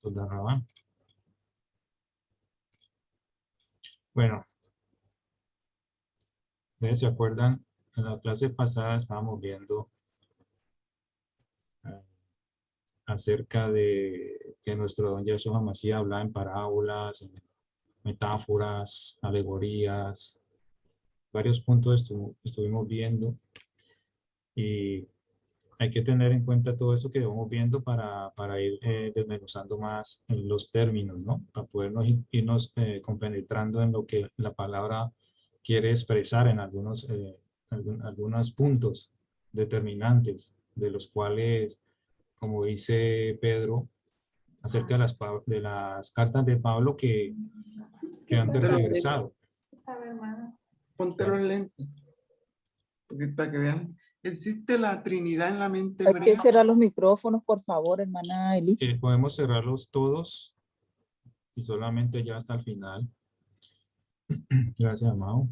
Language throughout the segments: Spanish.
תודה רבה. Bueno, ustedes se acuerdan, en la clase pasada estábamos viendo acerca de que nuestro don Yeshua HaMashiach hablaba en parábolas, en metáforas, alegorías, varios puntos estuvimos viendo, y hay que tener en cuenta todo eso que vamos viendo para ir desmenuzando más en los términos, ¿no? Para podernos irnos compenetrando en lo que la palabra quiere expresar en algunos puntos determinantes, de los cuales, como dice Pedro, acerca de las cartas de Pablo que han tergiversado. Ponte los lentes, para que vean. Existe la Trinidad en la mente Hay hebrea. que cerrar los micrófonos, por favor, hermana Eli. Podemos cerrarlos todos y solamente ya hasta el final. Gracias, amado.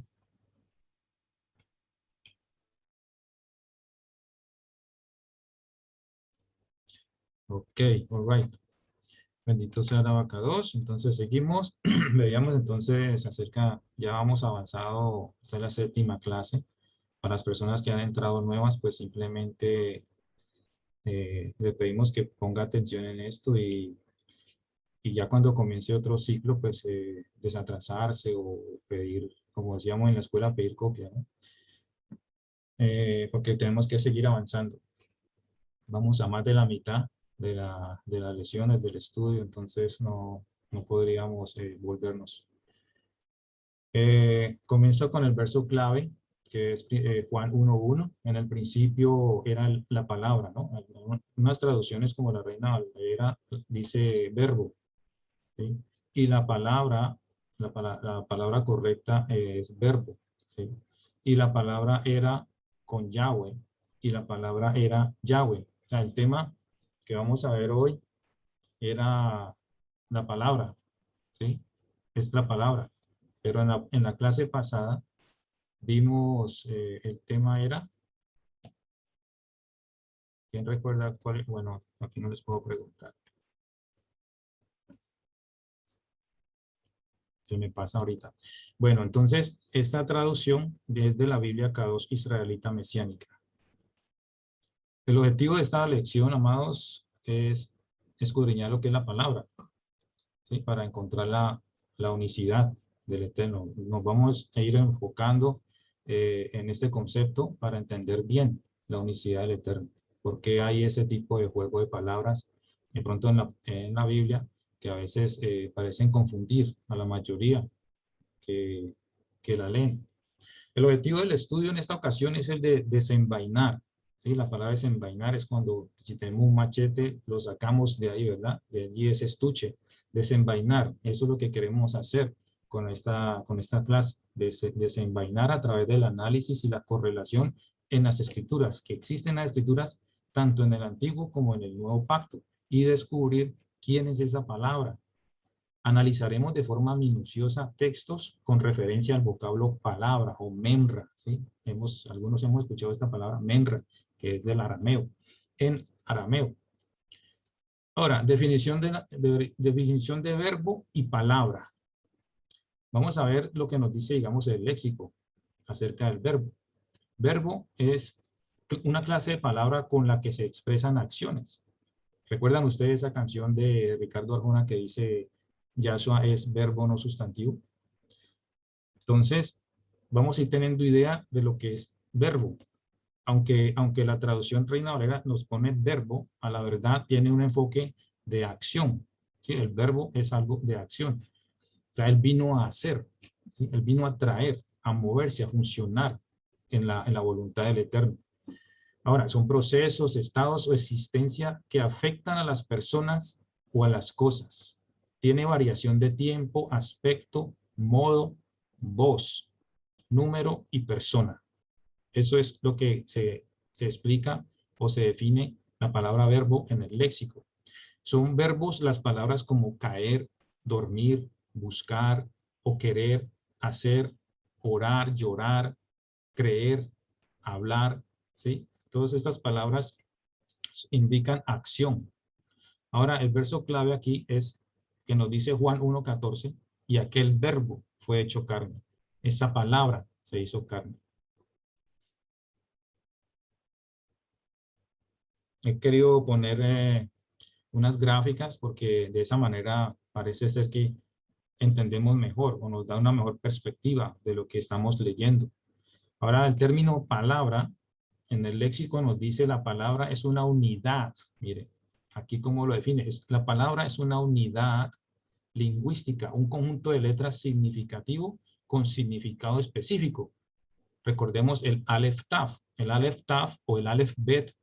Ok, all right. Bendito sea la vaca 2. Entonces seguimos. Veíamos entonces acerca, ya vamos avanzado, esta es la 7ª clase. Para las personas que han entrado nuevas, pues simplemente le pedimos que ponga atención en esto y ya cuando comience otro ciclo, pues desatrasarse o pedir, como decíamos en la escuela, pedir copia, ¿no? Porque tenemos que seguir avanzando. Vamos a más de la mitad de las lesiones del estudio, entonces no podríamos volvernos. Comienzo con el verso clave, que es Juan 1:1. En el principio era la palabra, ¿no? Unas traducciones como la Reina Valera dice verbo, ¿sí? Y la palabra correcta es verbo, ¿sí? Y la palabra era con Yahweh, y la palabra era Yahweh. O sea, el tema que vamos a ver hoy era la palabra, ¿sí? Es la palabra. Pero en la clase pasada vimos, el tema era, ¿quién recuerda cuál? Bueno, aquí no les puedo preguntar. Se me pasa ahorita. Bueno, entonces, esta traducción es de la Biblia K2 Israelita Mesiánica. El objetivo de esta lección, amados, es escudriñar lo que es la palabra, ¿sí? Para encontrar la unicidad del Eterno. Nos vamos a ir enfocando en este concepto para entender bien la unicidad del Eterno. ¿Por qué hay ese tipo de juego de palabras de pronto en la Biblia que a veces parecen confundir a la mayoría que la leen? El objetivo del estudio en esta ocasión es el de desenvainar, ¿sí? La palabra desenvainar es cuando, si tenemos un machete, lo sacamos de ahí, ¿verdad? De allí ese estuche. Desenvainar, eso es lo que queremos hacer con esta clase, desenvainar a través del análisis y la correlación en las escrituras, que existen las escrituras tanto en el Antiguo como en el Nuevo Pacto, y descubrir quién es esa palabra. Analizaremos de forma minuciosa textos con referencia al vocablo palabra o memra, ¿sí? Algunos hemos escuchado esta palabra memra, que es del arameo, en arameo. Ahora, definición de verbo y palabra. Vamos a ver lo que nos dice, digamos, el léxico acerca del verbo. Verbo es una clase de palabra con la que se expresan acciones. ¿Recuerdan ustedes esa canción de Ricardo Arjona que dice Yahshua es verbo no sustantivo? Entonces, vamos a ir teniendo idea de lo que es verbo. Aunque la traducción Reina Valera nos pone verbo, a la verdad tiene un enfoque de acción, ¿sí? El verbo es algo de acción. O sea, él vino a hacer, ¿sí? Él vino a traer, a moverse, a funcionar en la voluntad del Eterno. Ahora, son procesos, estados o existencia que afectan a las personas o a las cosas. Tiene variación de tiempo, aspecto, modo, voz, número y persona. Eso es lo que se explica o se define la palabra verbo en el léxico. Son verbos las palabras como caer, dormir, buscar o querer, hacer, orar, llorar, creer, hablar, ¿sí? Todas estas palabras indican acción. Ahora, el verso clave aquí es que nos dice Juan 1:14, y aquel verbo fue hecho carne. Esa palabra se hizo carne. He querido poner unas gráficas porque de esa manera parece ser que entendemos mejor o nos da una mejor perspectiva de lo que estamos leyendo. Ahora, el término palabra en el léxico nos dice la palabra es una unidad. Mire, aquí como lo define, la palabra es una unidad lingüística, un conjunto de letras significativo con significado específico. Recordemos el Aleph Taf. El Aleph Taf o el Aleph Bet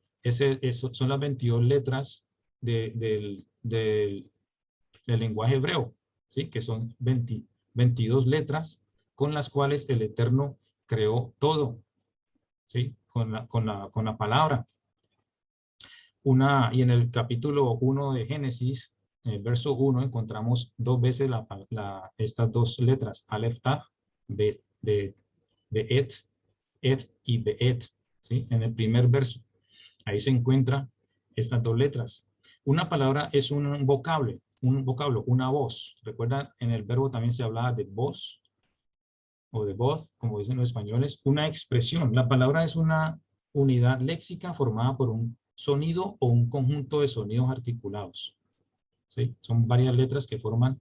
son las 22 letras del lenguaje hebreo, ¿sí? Que son 22 letras con las cuales el Eterno creó todo, ¿sí? Con la palabra. Y en el capítulo 1 de Génesis, en el verso 1, encontramos dos veces estas dos letras, Aleph Taf, Bet, Et y Beet, ¿sí? En el primer verso. Ahí se encuentran estas dos letras. Una palabra es un vocablo, una voz. ¿Recuerdan? En el verbo también se hablaba de voz o de voz, como dicen los españoles, una expresión. La palabra es una unidad léxica formada por un sonido o un conjunto de sonidos articulados, ¿sí? Son varias letras que forman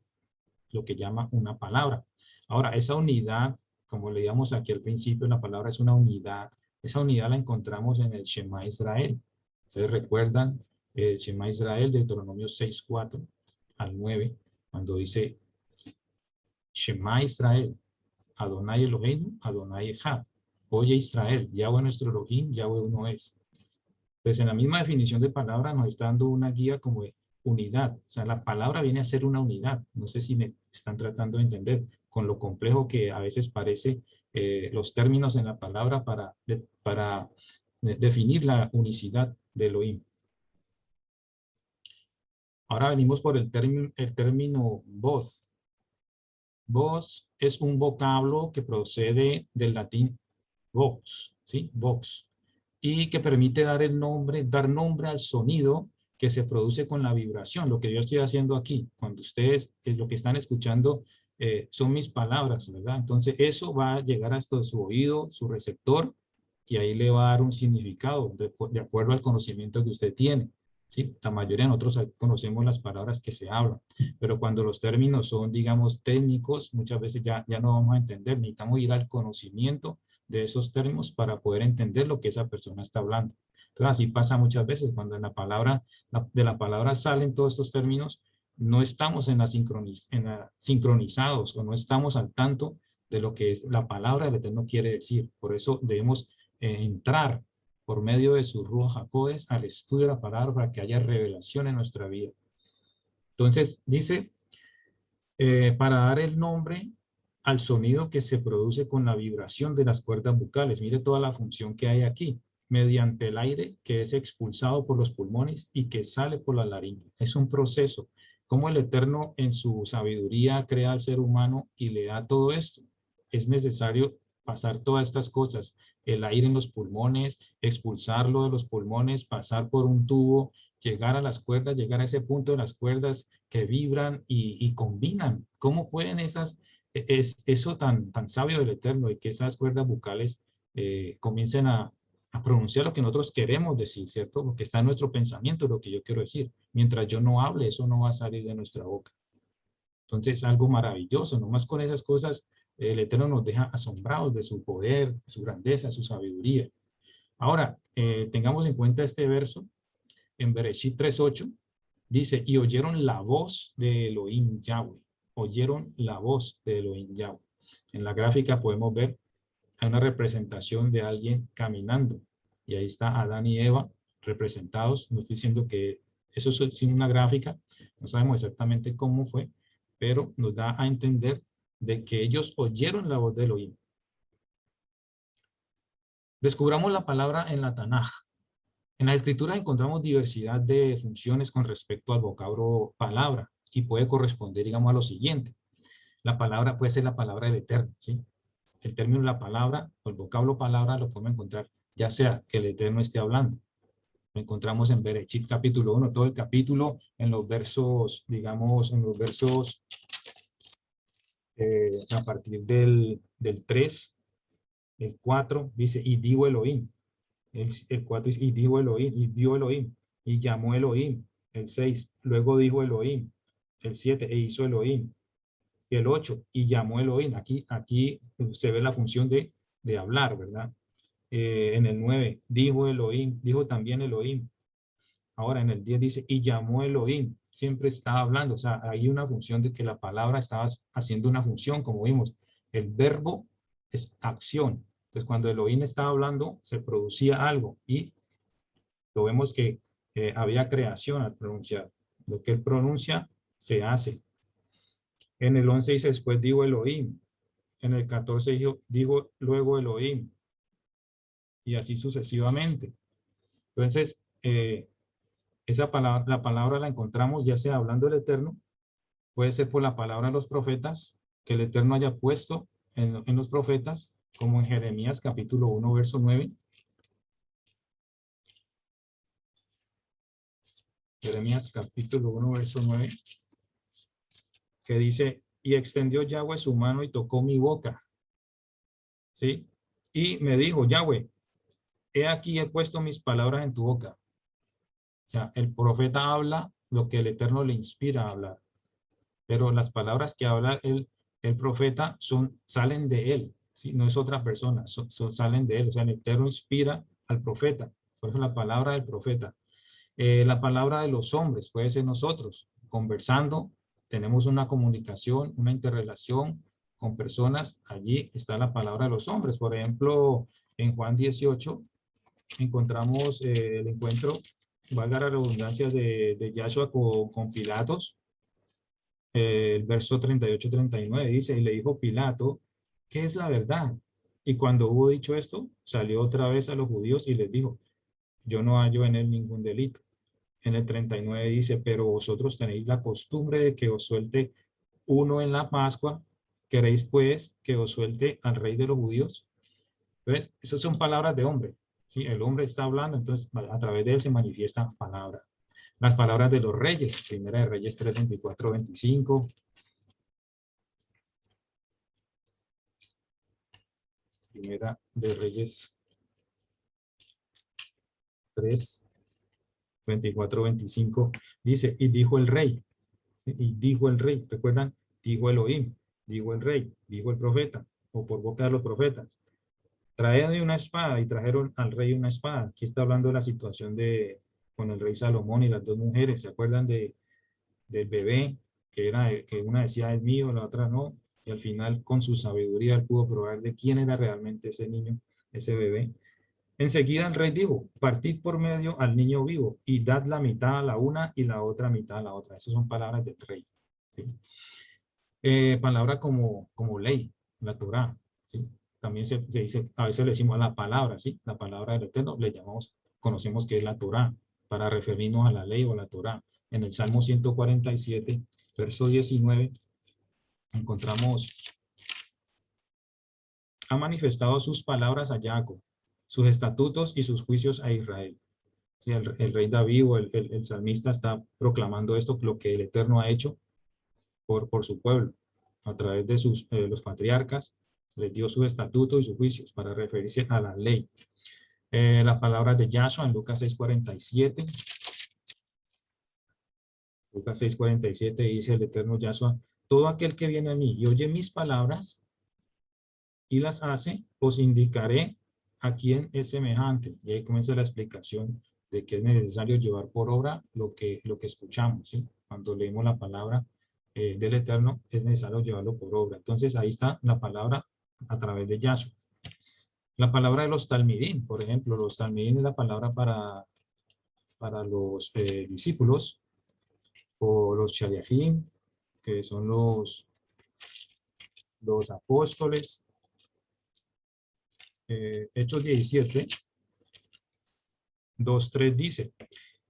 lo que llama una palabra. Ahora, esa unidad, como leíamos aquí al principio, la palabra es una unidad. Esa unidad la encontramos en el Shema Israel. ¿Ustedes recuerdan el Shema Israel de Deuteronomio 6:4 al 9, cuando dice Shema Israel, Adonai Eloheinu, Adonai Echad. Oye Israel, Yahweh nuestro Elohim, Yahweh uno es. Pues en la misma definición de palabra nos está dando una guía como de unidad. O sea, la palabra viene a ser una unidad. No sé si me están tratando de entender con lo complejo que a veces parece los términos en la palabra para definir la unicidad de Elohim. Ahora venimos por el término voz. Voz es un vocablo que procede del latín vox, ¿sí? Vox, y que permite dar nombre al sonido que se produce con la vibración, lo que yo estoy haciendo aquí. Cuando ustedes lo que están escuchando son mis palabras, ¿verdad? Entonces eso va a llegar hasta su oído, su receptor, y ahí le va a dar un significado de acuerdo al conocimiento que usted tiene. ¿Sí? La mayoría de nosotros conocemos las palabras que se hablan, pero cuando los términos son, digamos, técnicos, muchas veces ya no vamos a entender. Necesitamos ir al conocimiento de esos términos para poder entender lo que esa persona está hablando. Entonces, así pasa muchas veces cuando de la palabra salen todos estos términos, no estamos sincronizados o no estamos al tanto de lo que la palabra del Eterno quiere decir. Por eso debemos entrar por medio de su Ruach HaKodesh al estudio de la palabra para que haya revelación en nuestra vida. Entonces, dice, para dar el nombre al sonido que se produce con la vibración de las cuerdas bucales. Mire toda la función que hay aquí, mediante el aire que es expulsado por los pulmones y que sale por la laringe. Es un proceso. Como el Eterno en su sabiduría crea al ser humano y le da todo esto. Es necesario pasar todas estas cosas, el aire en los pulmones, expulsarlo de los pulmones, pasar por un tubo, llegar a las cuerdas, llegar a ese punto de las cuerdas que vibran y combinan. ¿Cómo pueden es eso tan sabio del Eterno y que esas cuerdas bucales comiencen a pronunciar lo que nosotros queremos decir, ¿cierto? Lo que está en nuestro pensamiento, lo que yo quiero decir. Mientras yo no hable, eso no va a salir de nuestra boca. Entonces es algo maravilloso. Nomás con esas cosas, el Eterno nos deja asombrados de su poder, de su grandeza, de su sabiduría. Ahora, tengamos en cuenta este verso en Bereshit 3:8. Dice, y oyeron la voz de Elohim Yahweh. Oyeron la voz de Elohim Yahweh. En la gráfica podemos ver una representación de alguien caminando. Y ahí está Adán y Eva representados. No estoy diciendo que eso es sin una gráfica. No sabemos exactamente cómo fue, pero nos da a entender de que ellos oyeron la voz de Elohim. Descubramos la palabra en la Tanaj. En la escritura encontramos diversidad de funciones con respecto al vocablo palabra y puede corresponder, digamos, a lo siguiente. La palabra puede ser la palabra del Eterno, ¿sí? El término la palabra o el vocablo palabra lo podemos encontrar ya sea que el Eterno esté hablando, Lo encontramos en Berechit capítulo 1, todo el capítulo en los versos, digamos, en los versos a partir del 3, el 4, dice, y dijo Elohim. El 4 dice, y dijo Elohim, y vio Elohim, y llamó Elohim. El 6, luego dijo Elohim. El 7, e hizo Elohim. Y el 8, y llamó Elohim. Aquí se ve la función de hablar, ¿verdad? En el 9, dijo Elohim, dijo también Elohim. Ahora en el 10 dice, y llamó Elohim. Siempre está hablando, o sea, hay una función de que la palabra estaba haciendo una función, como vimos. El verbo es acción. Entonces, cuando Elohim estaba hablando, se producía algo y lo vemos que había creación al pronunciar. Lo que él pronuncia, se hace. En el 11 dice, después dijo Elohim. En el 14 dijo luego Elohim. Y así sucesivamente. Entonces, esa palabra, la palabra la encontramos ya sea hablando del Eterno, puede ser por la palabra de los profetas, que el Eterno haya puesto en los profetas, como en Jeremías capítulo 1, verso 9. Jeremías capítulo 1, verso 9, que dice, y extendió Yahweh su mano y tocó mi boca. ¿Sí? Y me dijo, Yahweh, he aquí he puesto mis palabras en tu boca. O sea, el profeta habla lo que el Eterno le inspira a hablar. Pero las palabras que habla el profeta salen de él. ¿Sí? No es otra persona, salen de él. O sea, el Eterno inspira al profeta. Por eso la palabra del profeta. La palabra de los hombres puede ser nosotros, conversando, tenemos una comunicación, una interrelación con personas, allí está la palabra de los hombres. Por ejemplo, en Juan 18 encontramos el encuentro, valga la redundancia, de Yahshua con Pilatos. El verso 38-39 dice, y le dijo Pilato, ¿qué es la verdad? Y cuando hubo dicho esto, salió otra vez a los judíos y les dijo, yo no hallo en él ningún delito. En el 39 dice, pero vosotros tenéis la costumbre de que os suelte uno en la Pascua, ¿queréis pues que os suelte al rey de los judíos? Entonces, esas son palabras de hombre. ¿Sí? El hombre está hablando, entonces a través de él se manifiesta palabra. Las palabras de los reyes, Primera de Reyes 3, 24, 25. Primera de Reyes 3, 24, 25. Dice, y dijo el rey. ¿Sí? Y dijo el rey, ¿recuerdan? Dijo Elohim, dijo el rey, dijo el profeta, o por boca de los profetas. Traed una espada, y trajeron al rey una espada. Aquí está hablando de la situación con el rey Salomón y las dos mujeres. ¿Se acuerdan del bebé? Que una decía es mío, la otra no. Y al final, con su sabiduría, él pudo probar de quién era realmente ese niño, ese bebé. Enseguida el rey dijo, partid por medio al niño vivo y dad la mitad a la una y la otra mitad a la otra. Esas son palabras del rey. ¿Sí? Palabra como ley, la Torá. ¿Sí? También se dice, a veces le decimos la palabra, ¿sí? La palabra del Eterno, le llamamos, conocemos que es la Torá, para referirnos a la ley o a la Torá. En el Salmo 147, verso 19, encontramos, ha manifestado sus palabras a Jacob, sus estatutos y sus juicios a Israel. Sí, el rey David o el salmista está proclamando esto, lo que el Eterno ha hecho por su pueblo, a través de los patriarcas, les dio sus estatutos y sus juicios para referirse a la ley. Las palabras de Yahshua en Lucas 6:47. Lucas 6:47 dice el Eterno Yahshua, todo aquel que viene a mí y oye mis palabras y las hace, os indicaré a quién es semejante. Y ahí comienza la explicación de que es necesario llevar por obra lo que escuchamos, ¿sí? Cuando leemos la palabra del Eterno, es necesario llevarlo por obra. Entonces, ahí está la palabra a través de Yahshua. La palabra de los talmidín, por ejemplo, los talmidín es la palabra para los discípulos, o los shaliachim, que son los apóstoles. Hechos 17, 2:3 dice,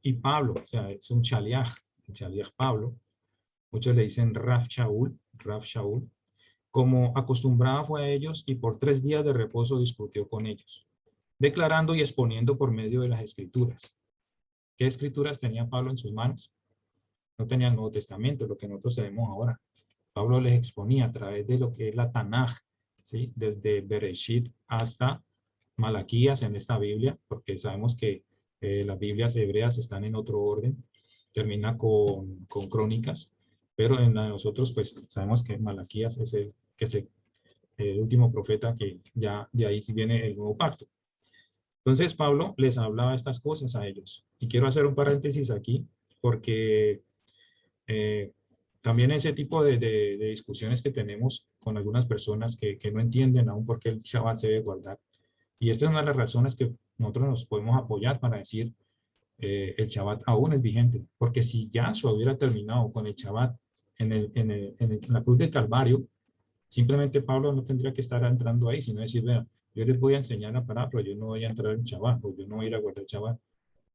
y Pablo, o sea, es un shaliach, el shaliach Pablo, muchos le dicen Raf Shaul, como acostumbraba fue a ellos y por 3 días de reposo discutió con ellos, declarando y exponiendo por medio de las escrituras. ¿Qué escrituras tenía Pablo en sus manos? No tenía el Nuevo Testamento, lo que nosotros sabemos ahora. Pablo les exponía a través de lo que es la Tanaj, ¿sí? Desde Bereshit hasta Malaquías en esta Biblia, porque sabemos que las Biblias hebreas están en otro orden, termina con Crónicas, pero en la de nosotros pues sabemos que Malaquías es el último profeta, que ya de ahí viene el nuevo pacto. Entonces Pablo les hablaba estas cosas a ellos. Y quiero hacer un paréntesis aquí, porque también ese tipo de discusiones que tenemos con algunas personas que no entienden aún por qué el Shabbat se debe guardar. Y esta es una de las razones que nosotros nos podemos apoyar para decir el Shabbat aún es vigente. Porque si Yahshua hubiera terminado con el Shabbat en la cruz del Calvario, simplemente Pablo no tendría que estar entrando ahí, sino decir, vean, yo les voy a enseñar la palabra, pero yo no voy a entrar en Shabbat, porque yo no voy a ir a guardar Shabbat.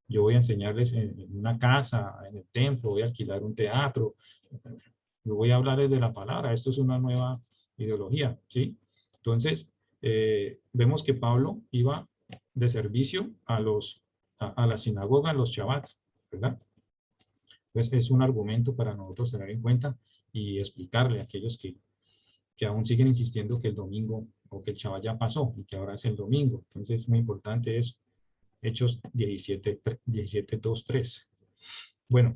Yo voy a enseñarles en una casa, en el templo, voy a alquilar un teatro, yo voy a hablarles de la palabra. Esto es una nueva ideología, ¿sí? Entonces, vemos que Pablo iba de servicio a la sinagoga en los Shabbats, ¿verdad? Pues es un argumento para nosotros tener en cuenta y explicarle a aquellos que aún siguen insistiendo que el domingo o que el Shabbat ya pasó y que ahora es el domingo. Entonces, muy importante es Hechos 17, 2, 3. Bueno,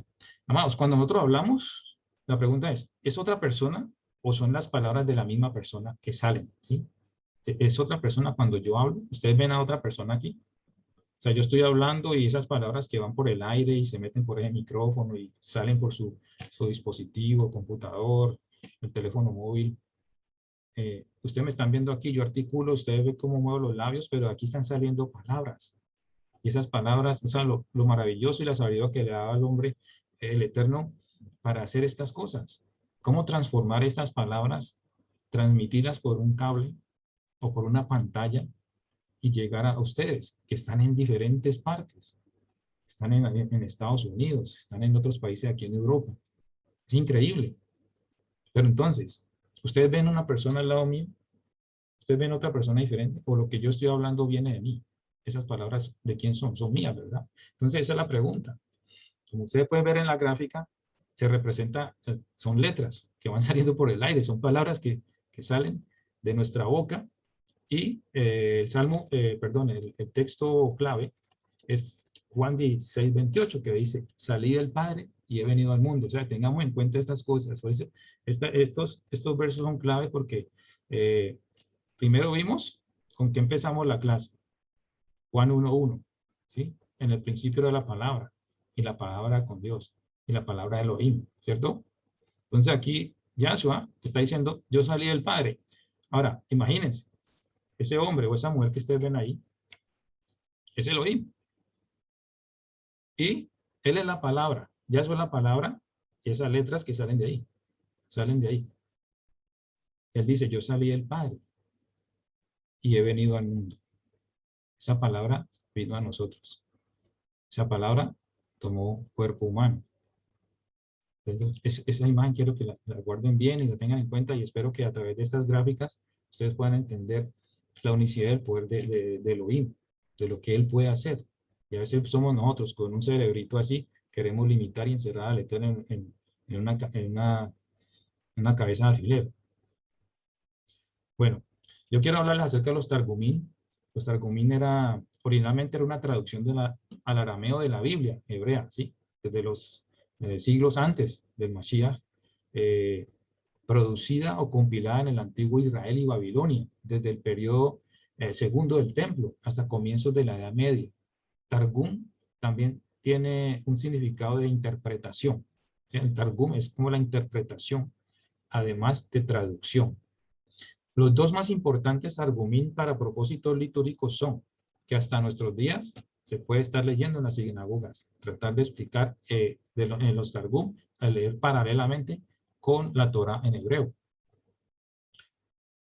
amados, cuando nosotros hablamos, la pregunta ¿es otra persona o son las palabras de la misma persona que salen? ¿Sí? ¿Es otra persona cuando yo hablo? ¿Ustedes ven a otra persona aquí? O sea, yo estoy hablando y esas palabras que van por el aire y se meten por el micrófono y salen por su dispositivo, computador, el teléfono móvil. Ustedes me están viendo aquí, yo articulo, ustedes ven cómo muevo los labios, pero aquí están saliendo palabras. Y esas palabras, o sea, lo maravilloso y la sabiduría que le daba al hombre, el Eterno, para hacer estas cosas. ¿Cómo transformar estas palabras, transmitirlas por un cable o por una pantalla y llegar a ustedes que están en diferentes partes? Están en Estados Unidos, están en otros países aquí en Europa. Es increíble. Pero entonces, ¿ustedes ven una persona al lado mío? ¿Ustedes ven otra persona diferente? ¿O lo que yo estoy hablando viene de mí? Esas palabras, ¿de quién son? Son mías, ¿verdad? Entonces, esa es la pregunta. Como ustedes pueden ver en la gráfica, se representa, son letras que van saliendo por el aire, son palabras que salen de nuestra boca. Y el salmo, el texto clave es Juan 16, 28, que dice, salí del Padre y he venido al mundo. O sea, tengamos en cuenta estas cosas. Por eso, estos versos son clave porque primero vimos con qué empezamos la clase. Juan 1:1, ¿sí? En el principio era la palabra, y la palabra con Dios, y la palabra de Elohim, ¿cierto? Entonces aquí Yahshua está diciendo, yo salí del Padre. Ahora, imagínense, ese hombre o esa mujer que ustedes ven ahí, es Elohim. Y él es la palabra, Yahshua es la palabra, y esas letras que salen de ahí, salen de ahí. Él dice, yo salí del Padre, y he venido al mundo. Esa palabra vino a nosotros. Esa palabra tomó cuerpo humano. Entonces, esa imagen quiero que la guarden bien y la tengan en cuenta, y espero que a través de estas gráficas ustedes puedan entender la unicidad del poder de Elohim, de lo que Él puede hacer. Y a veces somos nosotros, con un cerebrito así, queremos limitar y encerrar al Eterno en una cabeza de alfiler. Bueno, yo quiero hablarles acerca de los Targumín. Los Targumín originalmente era una traducción al arameo de la Biblia hebrea, ¿sí? Desde los siglos antes del Mashiach, producida o compilada en el antiguo Israel y Babilonia, desde el periodo segundo del templo hasta comienzos de la Edad Media. Targum también tiene un significado de interpretación. O sea, el Targum es como la interpretación, además de traducción. Los dos más importantes Targumín para propósitos litúrgicos son que hasta nuestros días se puede estar leyendo en las sinagogas, tratar de explicar en los Targum, a leer paralelamente con la Torah en hebreo.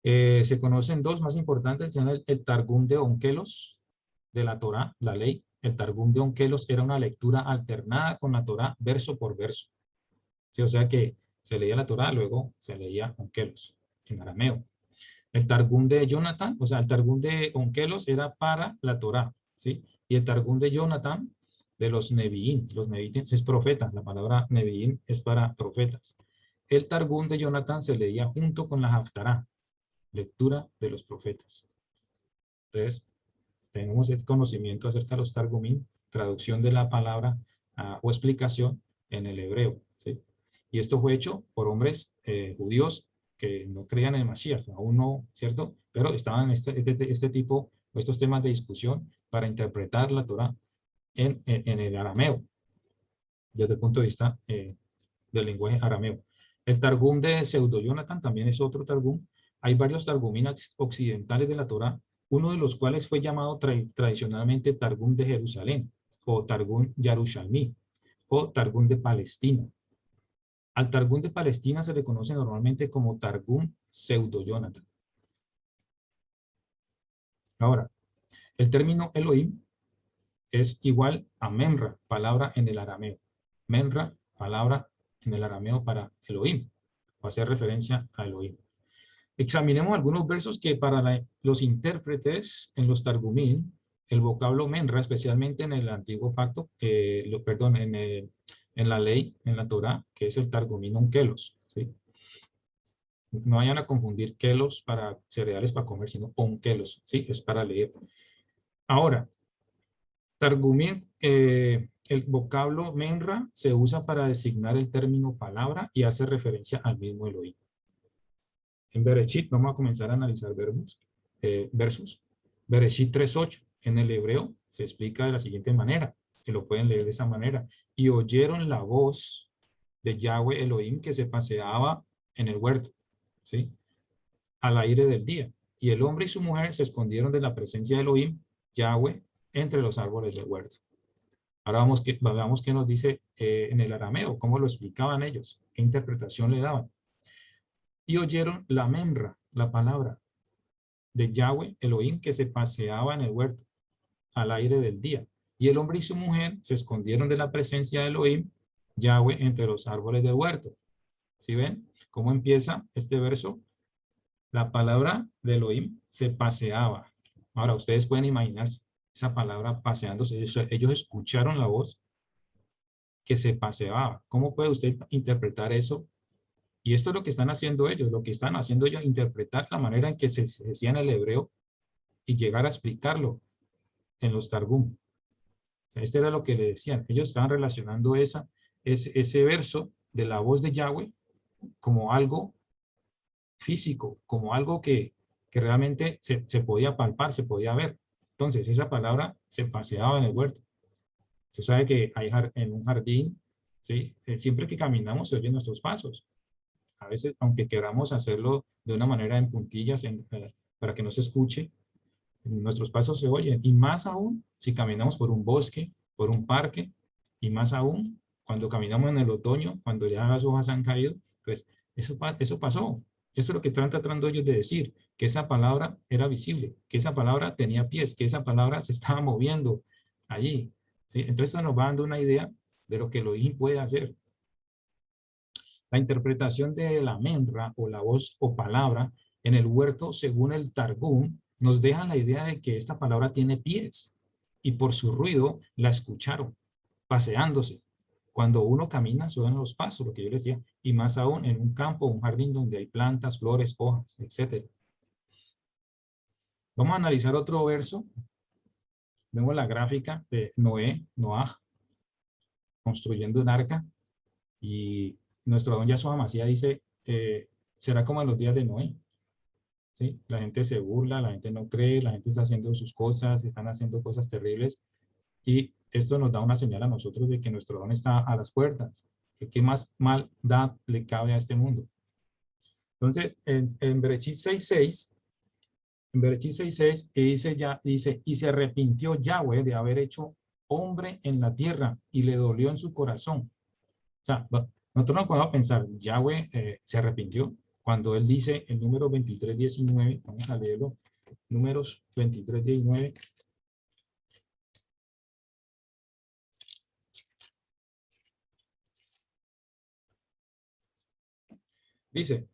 Se conocen dos más importantes, el Targum de Onkelos, de la Torah, la ley. El Targum de Onkelos era una lectura alternada con la Torah verso por verso. ¿Sí? O sea que se leía la Torah, luego se leía Onkelos en arameo. El Targum de Jonathan, o sea, el Targum de Onkelos era para la Torah, ¿sí? Y el Targum de Jonathan de los Neviín. Los Neviín es profetas, la palabra Neviín es para profetas. El Targum de Jonathan se leía junto con la Haftará, lectura de los profetas. Entonces, tenemos este conocimiento acerca de los Targumín, traducción de la palabra o explicación en el hebreo, ¿sí? Y esto fue hecho por hombres judíos que no creían en el Mashiach, aún no, ¿cierto? Pero estaban en este tipo, estos temas de discusión para interpretar la Torah en el arameo, desde el punto de vista del lenguaje arameo. El Targum de Pseudo Jonathan también es otro Targum. Hay varios Targumín occidentales de la Torah, uno de los cuales fue llamado tradicionalmente Targum de Jerusalén, o Targum Yarushalmi, o Targum de Palestina. Al Targum de Palestina se le conoce normalmente como Targum Pseudo Jonathan. Ahora, el término Elohim es igual a Menra, palabra en el arameo. Menra, palabra en el arameo para Elohim, va a hacer referencia a Elohim. Examinemos algunos versos que para los intérpretes en los Targumín, el vocablo Menra, especialmente en el antiguo pacto, en la ley, en la Torah, que es el Targumín onkelos, ¿sí? No vayan a confundir kelos para cereales para comer, sino onkelos, ¿sí? Es para leer. Ahora, Targumín, el vocablo Menra se usa para designar el término palabra y hace referencia al mismo Elohim. En Bereshit vamos a comenzar a analizar versos. Bereshit 3.8 en el hebreo se explica de la siguiente manera, que lo pueden leer de esa manera. Y oyeron la voz de Yahweh Elohim que se paseaba en el huerto, ¿sí? Al aire del día. Y el hombre y su mujer se escondieron de la presencia de Elohim, Yahweh, entre los árboles del huerto. Ahora veamos qué nos dice en el arameo, cómo lo explicaban ellos, qué interpretación le daban. Y oyeron la Menra, la palabra de Yahweh Elohim que se paseaba en el huerto al aire del día. Y el hombre y su mujer se escondieron de la presencia de Elohim, Yahweh, entre los árboles del huerto. ¿Sí ven cómo empieza este verso? La palabra de Elohim se paseaba. Ahora, ustedes pueden imaginarse esa palabra paseándose. Ellos escucharon la voz que se paseaba. ¿Cómo puede usted interpretar eso? Y esto es lo que están haciendo ellos. Lo que están haciendo ellos, interpretar la manera en que se decía en el hebreo y llegar a explicarlo en los Targum. O sea, este era lo que le decían. Ellos estaban relacionando ese verso de la voz de Yahweh como algo físico, como algo que realmente se podía palpar, se podía ver. Entonces, esa palabra se paseaba en el huerto. Usted sabe que hay en un jardín, ¿sí? Siempre que caminamos se oyen nuestros pasos. A veces, aunque queramos hacerlo de una manera en puntillas para que no se escuche, nuestros pasos se oyen. Y más aún si caminamos por un bosque, por un parque, y más aún cuando caminamos en el otoño, cuando ya las hojas han caído, pues eso pasó. Eso es lo que están tratando ellos de decir, que esa palabra era visible, que esa palabra tenía pies, que esa palabra se estaba moviendo allí, ¿sí? Entonces eso nos va dando una idea de lo que Elohim puede hacer. La interpretación de la menra o la voz o palabra en el huerto, según el Targum, nos deja la idea de que esta palabra tiene pies y por su ruido la escucharon, paseándose. Cuando uno camina, suenan los pasos, lo que yo les decía, y más aún en un campo, un jardín donde hay plantas, flores, hojas, etc. Vamos a analizar otro verso. Vemos la gráfica de Noah, construyendo un arca, y nuestro don Yahshua Hamashiach dice, será como en los días de Noé. ¿Sí? La gente se burla, la gente no cree, la gente está haciendo sus cosas, están haciendo cosas terribles, y esto nos da una señal a nosotros de que nuestro don está a las puertas, que qué más maldad le cabe a este mundo. Entonces, en Bereshit 6.6, dice, y se arrepintió Yahweh de haber hecho hombre en la tierra, y le dolió en su corazón. O sea, nosotros no podemos pensar, Yahweh se arrepintió, cuando él dice el número 23.19, vamos a leerlo, números 23.19. Dice,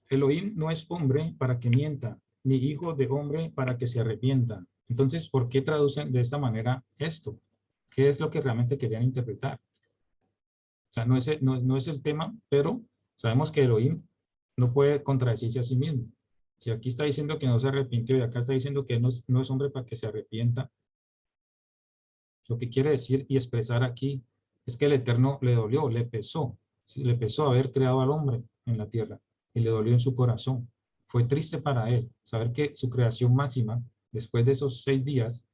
Elohim no es hombre para que mienta, ni hijo de hombre para que se arrepienta. Entonces, ¿por qué traducen de esta manera esto? qué es lo que realmente querían interpretar. O sea, no es el tema, pero sabemos que Elohim no puede contradecirse a sí mismo. Si aquí está diciendo que no se arrepintió y acá está diciendo que no es hombre para que se arrepienta, lo que quiere decir y expresar aquí es que el Eterno le dolió, le pesó. ¿Sí? Le pesó haber creado al hombre en la tierra y le dolió en su corazón. Fue triste para él saber que su creación máxima, después de esos 6 días,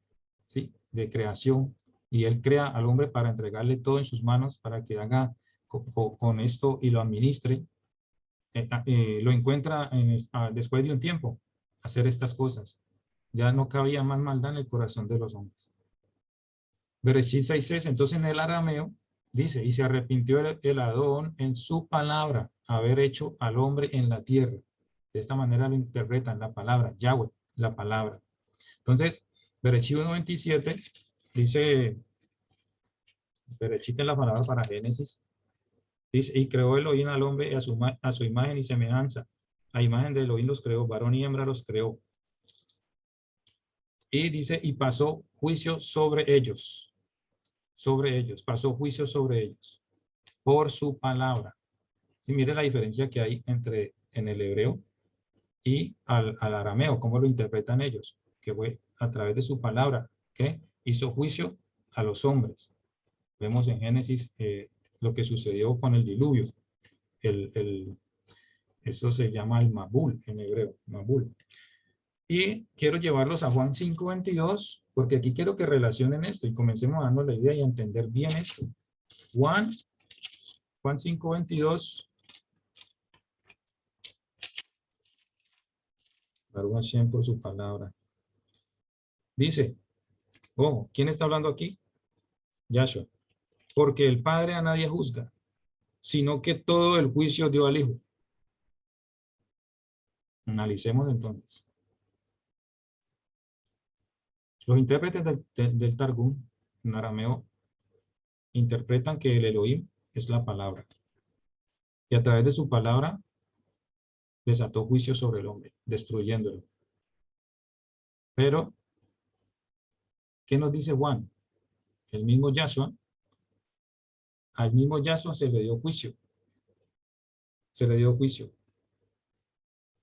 ¿sí?, de creación, y él crea al hombre para entregarle todo en sus manos, para que haga con esto y lo administre, lo encuentra después de un tiempo hacer estas cosas. Ya no cabía más maldad en el corazón de los hombres. Bereshit 6:6, entonces en el arameo dice, y se arrepintió el Adón en su palabra, haber hecho al hombre en la tierra. De esta manera lo interpretan la palabra, Yahweh, la palabra. Entonces, Bereshit 1:27 dice, Bereshit es la palabra para Génesis, dice, y creó Elohim al hombre a su imagen y semejanza. A imagen de Elohim los creó, varón y hembra los creó. Y dice, y pasó juicio sobre ellos. Pasó juicio sobre ellos, por su palabra. Si mire la diferencia que hay entre en el hebreo y al arameo, cómo lo interpretan ellos, que fue a través de su palabra, que hizo juicio a los hombres. Vemos en Génesis lo que sucedió con el diluvio. Eso se llama el Mabul en hebreo, Mabul. Y quiero llevarlos a Juan 5:22, porque aquí quiero que relacionen esto y comencemos a darnos la idea y a entender bien esto. Juan 5:22. Baruch Hashem por su palabra. Dice, ojo, ¿quién está hablando aquí? Yahshua. Porque el Padre a nadie juzga, sino que todo el juicio dio al Hijo. Analicemos entonces. Los intérpretes del Targum, en arameo, interpretan que el Elohim es la palabra. Y a través de su palabra desató juicio sobre el hombre, destruyéndolo. Pero, ¿qué nos dice Juan? Que el mismo Yahshua, al mismo Yahshua se le dio juicio. Se le dio juicio.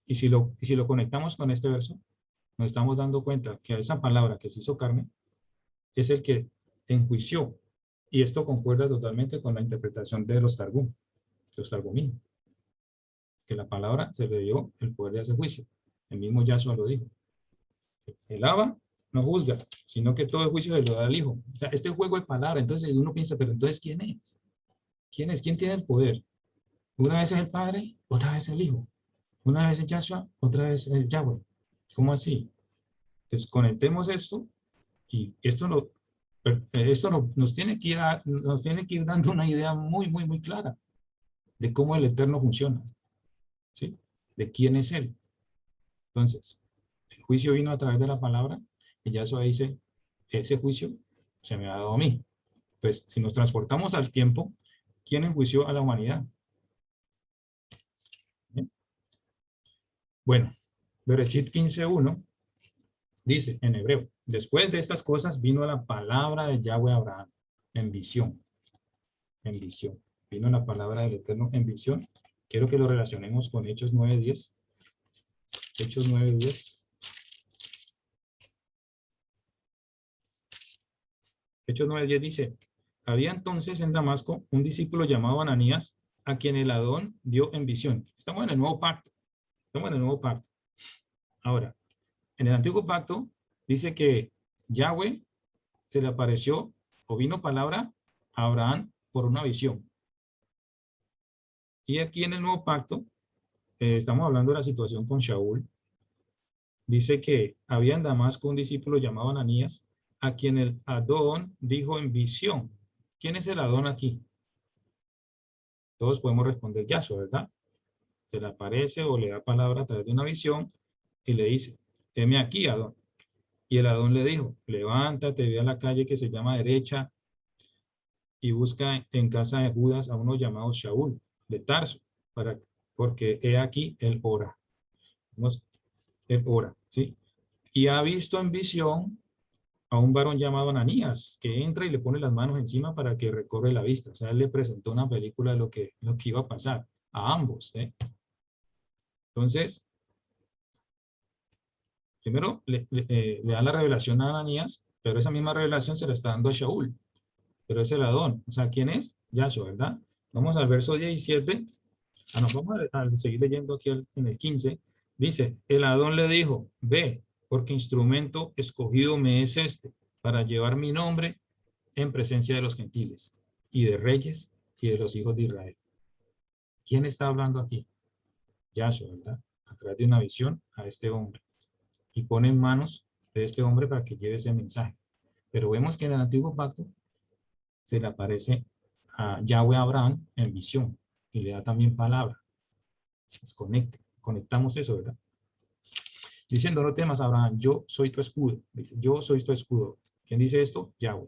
Y si lo conectamos con este verso, nos estamos dando cuenta que esa palabra que se hizo carne es el que enjuició. Y esto concuerda totalmente con la interpretación de los Targum, los Targumim, que la palabra se le dio el poder de hacer juicio. El mismo Yahshua lo dijo. El Abba no juzga, sino que todo el juicio se lo da al Hijo. O sea, este juego de palabras, entonces uno piensa, pero entonces ¿quién es? ¿Quién es? ¿Quién tiene el poder? Una vez es el Padre, otra vez el Hijo. Una vez es Yahshua, otra vez es Yahweh. ¿Cómo así? Entonces conectemos esto y esto nos tiene que ir dando una idea muy, muy, muy clara de cómo el Eterno funciona, ¿sí? De quién es Él. Entonces, el juicio vino a través de la palabra y Yahshua dice, ese juicio se me ha dado a mí. Entonces, si nos transportamos al tiempo, ¿quién enjuició a la humanidad? ¿Bien? Bueno, Bereshit 15:1 dice en hebreo, después de estas cosas vino la palabra de Yahweh a Abraham en visión. En visión. Vino la palabra del Eterno en visión. Quiero que lo relacionemos con Hechos 9:10. Hechos 9:10. Hechos 9:10 dice, había entonces en Damasco un discípulo llamado Ananías, a quien el Adón dio en visión. Estamos en el nuevo pacto. Estamos en el nuevo pacto. Ahora, en el antiguo pacto dice que Yahweh se le apareció o vino palabra a Abraham por una visión. Y aquí en el nuevo pacto, estamos hablando de la situación con Shaul. Dice que había en Damasco un discípulo llamado Ananías, a quien el Adón dijo en visión. ¿Quién es el Adón aquí? Todos podemos responder Yahshua, ¿verdad? Se le aparece o le da palabra a través de una visión y le dice, heme aquí, Adón. Y el Adón le dijo, levántate, ve a la calle que se llama derecha y busca en casa de Judas a uno llamado Shaul, de Tarso, porque he aquí él ora. Él ora, ¿sí? Y ha visto en visión a un varón llamado Ananías, que entra y le pone las manos encima para que recobre la vista. O sea, él le presentó una película de lo que iba a pasar a ambos. Entonces, primero le da la revelación a Ananías, pero esa misma revelación se la está dando a Shaul. Pero es el Adón. O sea, ¿quién es? Yahshua, ¿verdad? Vamos al verso 17. Nos vamos a seguir leyendo aquí en el 15. Dice, el Adón le dijo, ve, porque instrumento escogido me es este, para llevar mi nombre en presencia de los gentiles, y de reyes, y de los hijos de Israel. ¿Quién está hablando aquí? Yahshua, ¿verdad? A través de una visión a este hombre. Y pone en manos de este hombre para que lleve ese mensaje. Pero vemos que en el antiguo pacto se le aparece a Yahweh a Abraham en visión y le da también palabra. Conectamos eso, ¿verdad? Diciendo, no temas, Abraham, yo soy tu escudo. Dice, yo soy tu escudo. ¿Quién dice esto? Yahweh.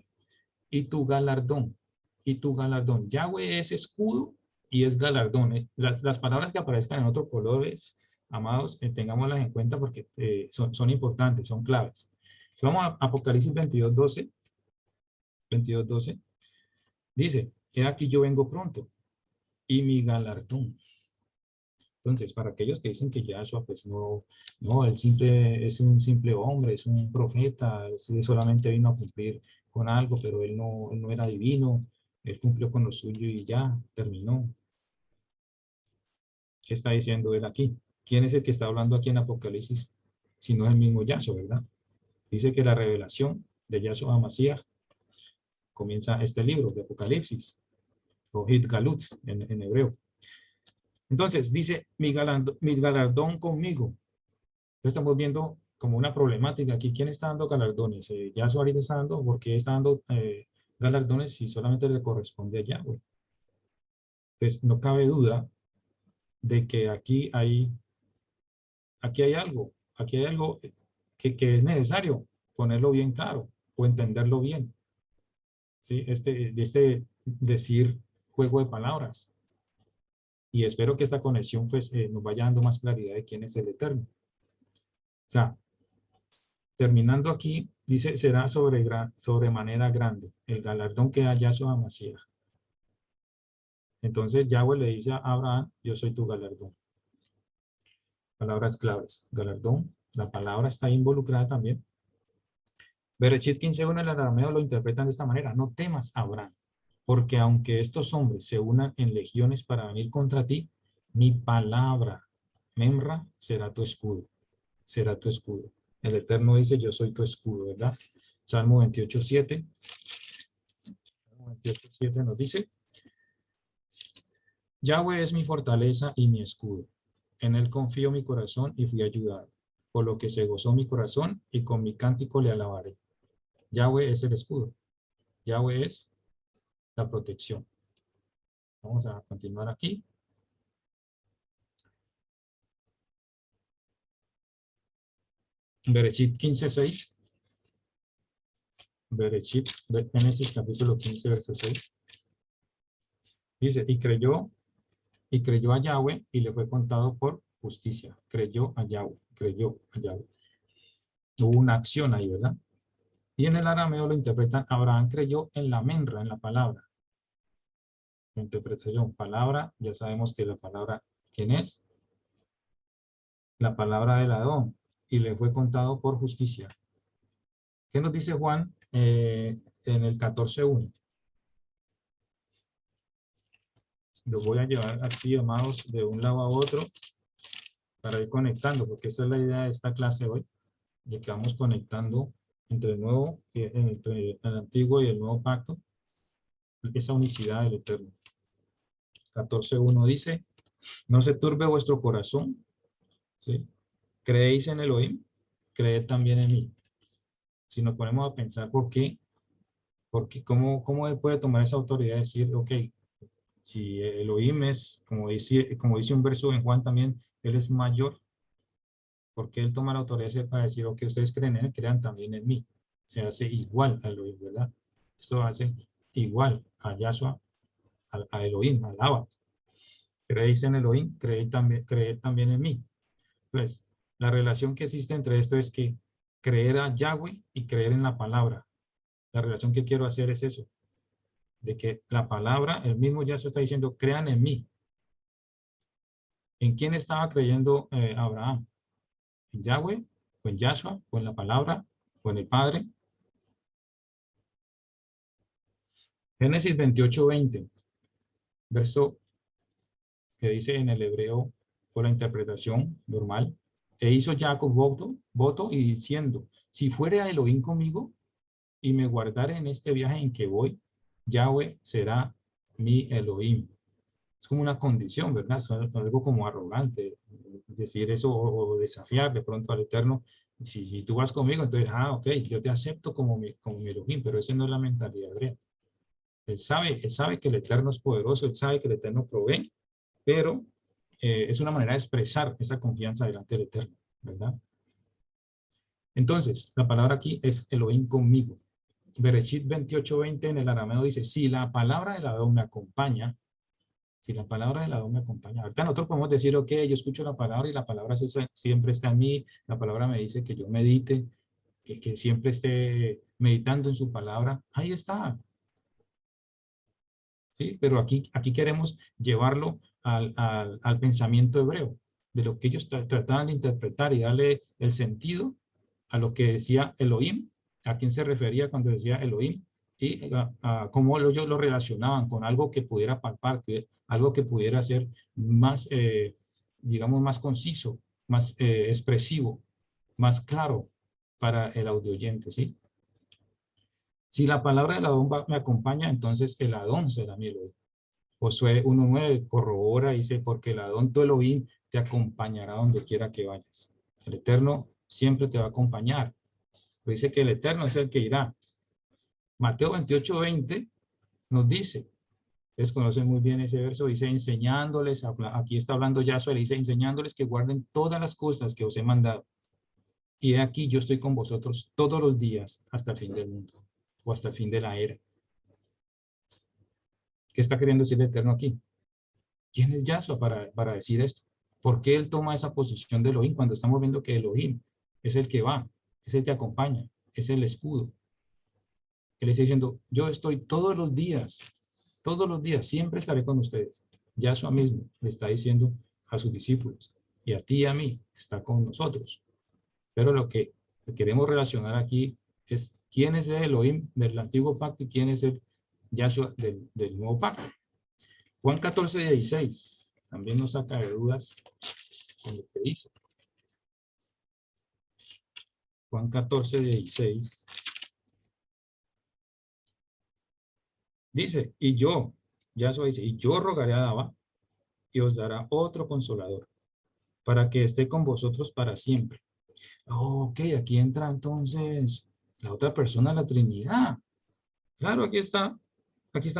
Y tu galardón. Y tu galardón. Yahweh es escudo y es galardón. Las palabras que aparezcan en otros colores, amados, tengámoslas en cuenta porque son importantes, son claves. Vamos a Apocalipsis 22:12. 22:12. Dice, he aquí yo vengo pronto y mi galardón. Entonces, para aquellos que dicen que Yahshua, pues no, él es un simple hombre, es un profeta, él solamente vino a cumplir con algo, pero él no era divino, él cumplió con lo suyo y ya, terminó. ¿Qué está diciendo él aquí? ¿Quién es el que está hablando aquí en Apocalipsis? Si no es el mismo Yahshua, ¿verdad? Dice que la revelación de Yahshua HaMashiach comienza este libro de Apocalipsis, o Hit Galut en hebreo. Entonces, dice, mi galardón conmigo. Entonces estamos viendo como una problemática aquí. ¿Quién está dando galardones? Yahshua ahorita está dando, ¿por qué está dando galardones si solamente le corresponde a Yahweh? Entonces, no cabe duda de que aquí hay algo que es necesario ponerlo bien claro o entenderlo bien. ¿Sí? Este decir juego de palabras. Y espero que esta conexión pues, nos vaya dando más claridad de quién es el Eterno. O sea, terminando aquí, dice, será sobremanera grande el galardón que da Yahshua HaMashiach. Entonces Yahweh le dice a Abraham, yo soy tu galardón. Palabras claves. Galardón, la palabra está involucrada también. Bereshit 15:1 en el arameo lo interpretan de esta manera. No temas, Abraham, porque aunque estos hombres se unan en legiones para venir contra ti, mi palabra, Memra, será tu escudo. Será tu escudo. El Eterno dice, yo soy tu escudo, ¿verdad? Salmo 28:7. 28:7 nos dice, Yahweh es mi fortaleza y mi escudo. En él confío mi corazón y fui ayudado. Por lo que se gozó mi corazón y con mi cántico le alabaré. Yahweh es el escudo. Yahweh es la protección. Vamos a continuar aquí. Bereshit 15:6. Bereshit, Génesis capítulo 15, verso 6. Dice, y creyó a Yahweh y le fue contado por justicia. Creyó a Yahweh. Hubo una acción ahí, ¿verdad? Y en el arameo lo interpretan, Abraham creyó en la menra, en la palabra. La interpretación, palabra, ya sabemos que la palabra, ¿quién es? La palabra del Adón. Y le fue contado por justicia. ¿Qué nos dice Juan en el 14:1? Lo voy a llevar así, amados, de un lado a otro para ir conectando, porque esa es la idea de esta clase hoy, de que vamos conectando entre entre el antiguo y el nuevo pacto, esa unicidad del Eterno. 14:1 dice, no se turbe vuestro corazón, ¿sí? Creéis en Elohim, creed también en mí. Si nos ponemos a pensar por qué, cómo él puede tomar esa autoridad y decir, ok, si Elohim es, como dice un verso en Juan también, él es mayor, porque él toma la autoridad para decir, ok, ustedes creen en él, crean también en mí. Se hace igual a Elohim, ¿verdad? Esto hace igual a Yahshua, a Elohim, al Abba. Creéis en Elohim, creed también en mí. Entonces, la relación que existe entre esto es que creer a Yahweh y creer en la palabra. La relación que quiero hacer es eso, de que la palabra, el mismo Yahshua está diciendo, crean en mí. ¿En quién estaba creyendo Abraham? ¿En Yahweh? ¿O en Yahshua? ¿O en la palabra? ¿O en el Padre? Génesis 28:20, verso que dice en el hebreo, por la interpretación normal, e hizo Jacob voto y diciendo, si fuere Elohim conmigo y me guardare en este viaje en que voy, Yahweh será mi Elohim. Es como una condición, ¿verdad? Es algo como arrogante decir eso o desafiar de pronto al Eterno. Si tú vas conmigo, entonces, ok, yo te acepto como mi Elohim, pero esa no es la mentalidad hebrea. Él sabe que el Eterno es poderoso, él sabe que el Eterno provee, pero es una manera de expresar esa confianza delante del Eterno, ¿verdad? Entonces, la palabra aquí es Elohim conmigo. Bereshit 28:20 en el arameo dice, si la palabra del Adón me acompaña, si la palabra del Adón me acompaña, ahorita nosotros podemos decir, ok, yo escucho la palabra y la palabra siempre está en mí, la palabra me dice que yo medite, que siempre esté meditando en su palabra, ahí está. ¿Sí? Pero aquí queremos llevarlo al pensamiento hebreo, de lo que ellos trataban de interpretar y darle el sentido a lo que decía Elohim, a quién se refería cuando decía Elohim, y a cómo ellos lo relacionaban con algo que pudiera palpar, algo que pudiera ser más, digamos, más conciso, más expresivo, más claro para el audioyente, ¿sí? Si la palabra del Adón me acompaña, entonces el Adón será mi Elohim. Josué 1:9 corrobora y dice, porque el Adón tu Elohim te acompañará donde quiera que vayas. El Eterno siempre te va a acompañar. Pero dice que el Eterno es el que irá. Mateo 28:20 nos dice, ustedes conocen muy bien ese verso, dice enseñándoles, aquí está hablando Yahshua, le dice enseñándoles que guarden todas las cosas que os he mandado. Y aquí yo estoy con vosotros todos los días hasta el fin del mundo, o hasta el fin de la era. ¿Qué está queriendo decir el Eterno aquí? ¿Quién es Yahshua para decir esto? ¿Por qué él toma esa posición de Elohim cuando estamos viendo que Elohim es el que va, es el que acompaña, es el escudo? Él está diciendo, yo estoy todos los días, siempre estaré con ustedes. Yahshua mismo le está diciendo a sus discípulos y a ti y a mí, está con nosotros. Pero lo que queremos relacionar aquí es quién es el Elohim del antiguo pacto y quién es el Yahshua del nuevo pacto. Juan 14:16 también nos saca de dudas con lo que dice. Juan 14:16 dice, y yo, Yahshua dice, y yo rogaré a Abba y os dará otro consolador para que esté con vosotros para siempre. Ok, aquí entra entonces la otra persona, la Trinidad. Claro, aquí están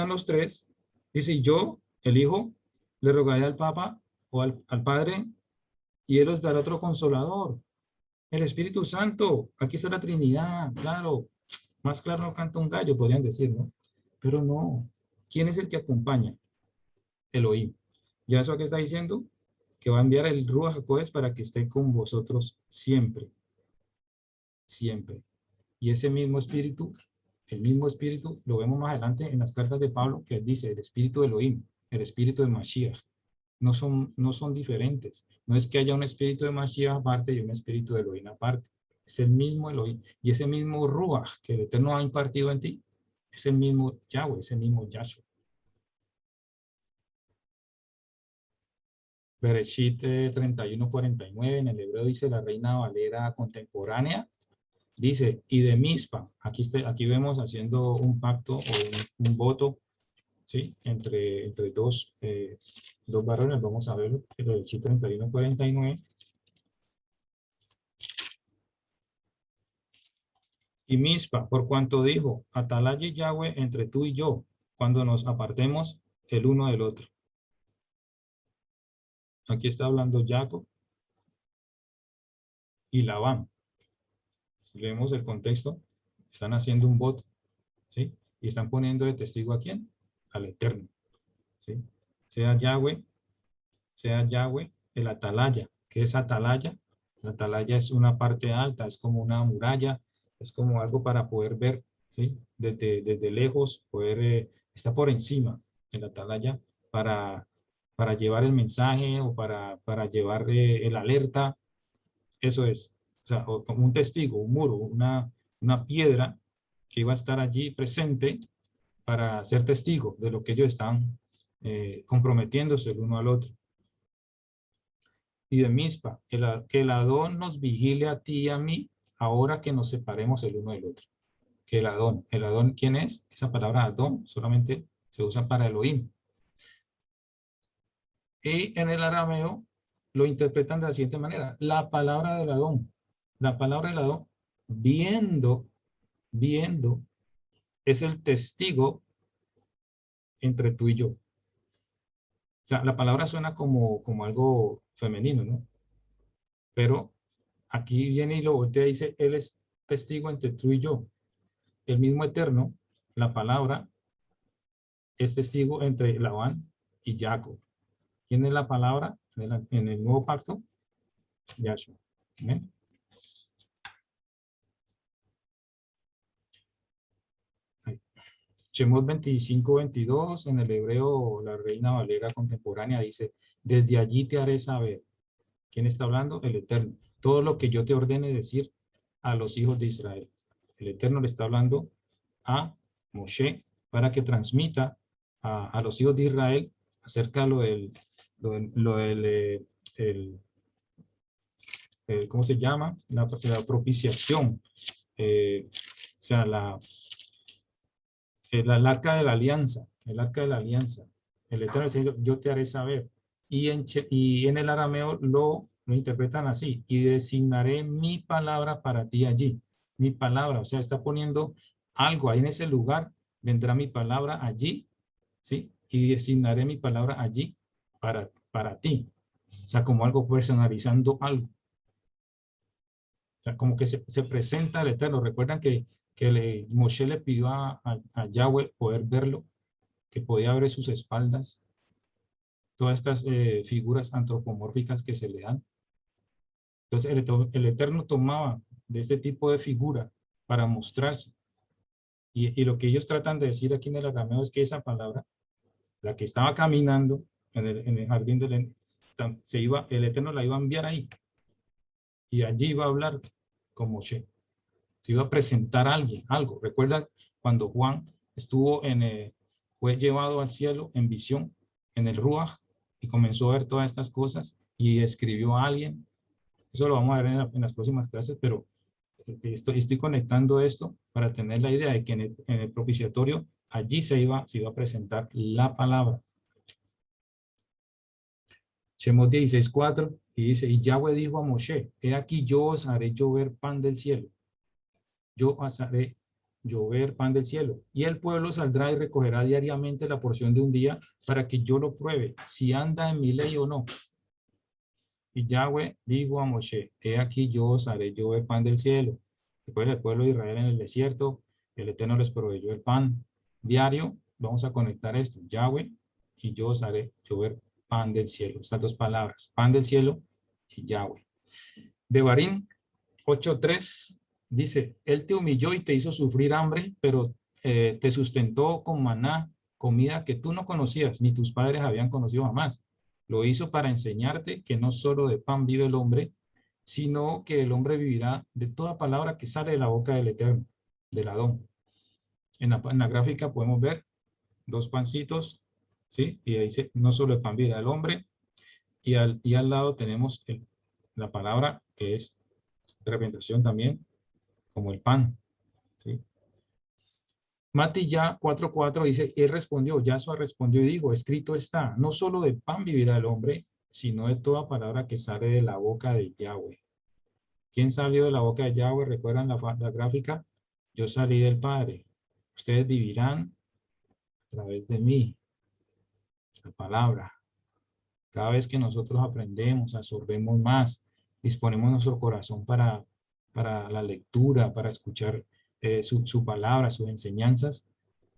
los tres. Dice, y yo, el Hijo, le rogaré al Papa o al Padre y Él os dará otro consolador. El Espíritu Santo, aquí está la Trinidad, claro. Más claro no canta un gallo, podrían decir, ¿no? Pero no. ¿Quién es el que acompaña? Elohim. ¿Ya eso que está diciendo? Que va a enviar el Ruach HaKodesh para que esté con vosotros siempre. Siempre. Y ese mismo espíritu, el mismo espíritu, lo vemos más adelante en las cartas de Pablo, que él dice, el espíritu de Elohim, el espíritu de Mashiach. No son diferentes. No es que haya un espíritu de Mashiach aparte y un espíritu de Elohim aparte. Es el mismo Elohim. Y ese mismo Ruach que el Eterno ha impartido en ti, es el mismo Yahweh, es el mismo Yahshua. Bereshit 31:49, en el hebreo dice la Reina Valera contemporánea, dice, y de Mispa, aquí vemos haciendo un pacto o un voto, ¿sí? Entre dos varones, vamos a verlo, el Bereshit 31:49. Y Mispa, por cuanto dijo, Atalaya Yahweh entre tú y yo, cuando nos apartemos el uno del otro. Aquí está hablando Jacob y Labán. Si leemos el contexto, están haciendo un voto, ¿sí? Y están poniendo de testigo ¿a quién? Al Eterno, ¿sí? Sea Yahweh, el Atalaya. ¿Qué es Atalaya? La atalaya es una parte alta, es como una muralla, es como algo para poder ver, ¿sí? Desde lejos, poder, está por encima de la atalaya para llevar el mensaje o para llevar el alerta. Eso es, o sea, o como un testigo, un muro, una piedra que iba a estar allí presente para ser testigo de lo que ellos están comprometiéndose el uno al otro. Y de Mizpa, que el Adón nos vigile a ti y a mí, ahora que nos separemos el uno del otro. Que el Adón, ¿quién es? Esa palabra Adón solamente se usa para Elohim. Y en el arameo lo interpretan de la siguiente manera. La palabra del Adón, viendo, es el testigo entre tú y yo. O sea, la palabra suena como algo femenino, ¿no? Pero aquí viene y lo voltea y dice, Él es testigo entre tú y yo. El mismo Eterno, la palabra, es testigo entre Labán y Jacob. ¿Quién es la palabra en el nuevo pacto? Yahshua. ¿Bien? Shemot 25:22, en el hebreo, la Reina Valera contemporánea dice, desde allí te haré saber. ¿Quién está hablando? El Eterno. Todo lo que yo te ordene decir a los hijos de Israel. El Eterno le está hablando a Moshe para que transmita a los hijos de Israel acerca de lo del ¿cómo se llama? La propiciación. O sea, el arca de la alianza. El arca de la alianza. El Eterno está diciendo, yo te haré saber. Y en el arameo lo interpretan así. Y designaré mi palabra para ti allí. Mi palabra, o sea, está poniendo algo ahí en ese lugar. Vendrá mi palabra allí, ¿sí? Y designaré mi palabra allí para ti. O sea, como algo personalizando algo. O sea, como que se presenta al Eterno. Recuerdan que Moshe le pidió a Yahweh poder verlo, que podía ver sus espaldas, todas estas figuras antropomórficas que se le dan. Entonces el Eterno tomaba de este tipo de figura para mostrarse. Y lo que ellos tratan de decir aquí en el arameo es que esa palabra, la que estaba caminando en el jardín del el Eterno la iba a enviar ahí. Y allí iba a hablar con Moshe. Se iba a presentar a alguien, algo. Recuerda cuando Juan fue llevado al cielo en visión, en el Ruach, y comenzó a ver todas estas cosas y escribió a alguien. Eso lo vamos a ver en las próximas clases, pero estoy conectando esto para tener la idea de que en el propiciatorio allí se iba a presentar la palabra. Shemot 16:4 y dice, y Yahweh dijo a Moshe, he aquí yo os haré llover pan del cielo. Yo os haré llover pan del cielo. Y el pueblo saldrá y recogerá diariamente la porción de un día para que yo lo pruebe, si anda en mi ley o no. Y Yahweh dijo a Moshe, he aquí yo os haré llover pan del cielo. Después el pueblo de Israel en el desierto, el Eterno les proveyó el pan diario. Vamos a conectar esto, Yahweh, y yo os haré llover pan del cielo. Estas dos palabras, pan del cielo y Yahweh. Devarim 8:3 dice, Él te humilló y te hizo sufrir hambre, pero te sustentó con maná, comida que tú no conocías, ni tus padres habían conocido jamás. Lo hizo para enseñarte que no solo de pan vive el hombre, sino que el hombre vivirá de toda palabra que sale de la boca del Eterno, del Adón. En la gráfica podemos ver dos pancitos, ¿sí? Y ahí dice, no solo el pan vivirá el hombre, y al lado tenemos la palabra que es representación también, como el pan, ¿sí? Mati ya 4:4 dice, él respondió, Yahshua respondió y dijo, escrito está, no solo de pan vivirá el hombre, sino de toda palabra que sale de la boca de Yahweh. ¿Quién salió de la boca de Yahweh? ¿Recuerdan la gráfica? Yo salí del Padre. Ustedes vivirán a través de mí. La palabra. Cada vez que nosotros aprendemos, absorbemos más, disponemos nuestro corazón para la lectura, para escuchar su palabra, sus enseñanzas,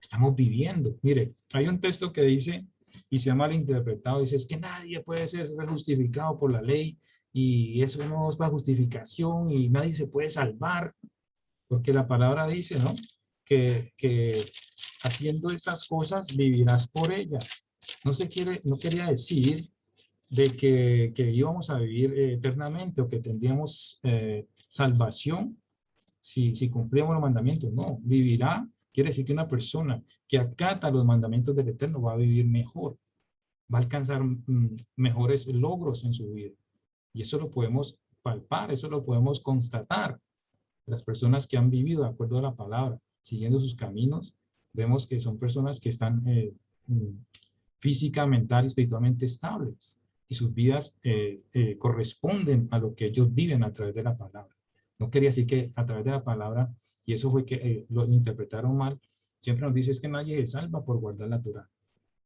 estamos viviendo. Mire, hay un texto que dice, y se ha malinterpretado, dice, es que nadie puede ser justificado por la ley y eso no es para justificación y nadie se puede salvar, porque la palabra dice, ¿no? Que haciendo estas cosas vivirás por ellas. No quería decir de que íbamos a vivir eternamente o que tendríamos salvación si cumplíamos los mandamientos. No, vivirá quiere decir que una persona que acata los mandamientos del Eterno va a vivir mejor, va a alcanzar mejores logros en su vida. Y eso lo podemos palpar, eso lo podemos constatar. Las personas que han vivido de acuerdo a la palabra, siguiendo sus caminos, vemos que son personas que están física, mental y espiritualmente estables. Y sus vidas corresponden a lo que ellos viven a través de la palabra. No quería decir que a través de la palabra, y eso fue que lo interpretaron mal, siempre nos dice es que nadie se salva por guardar la Torá.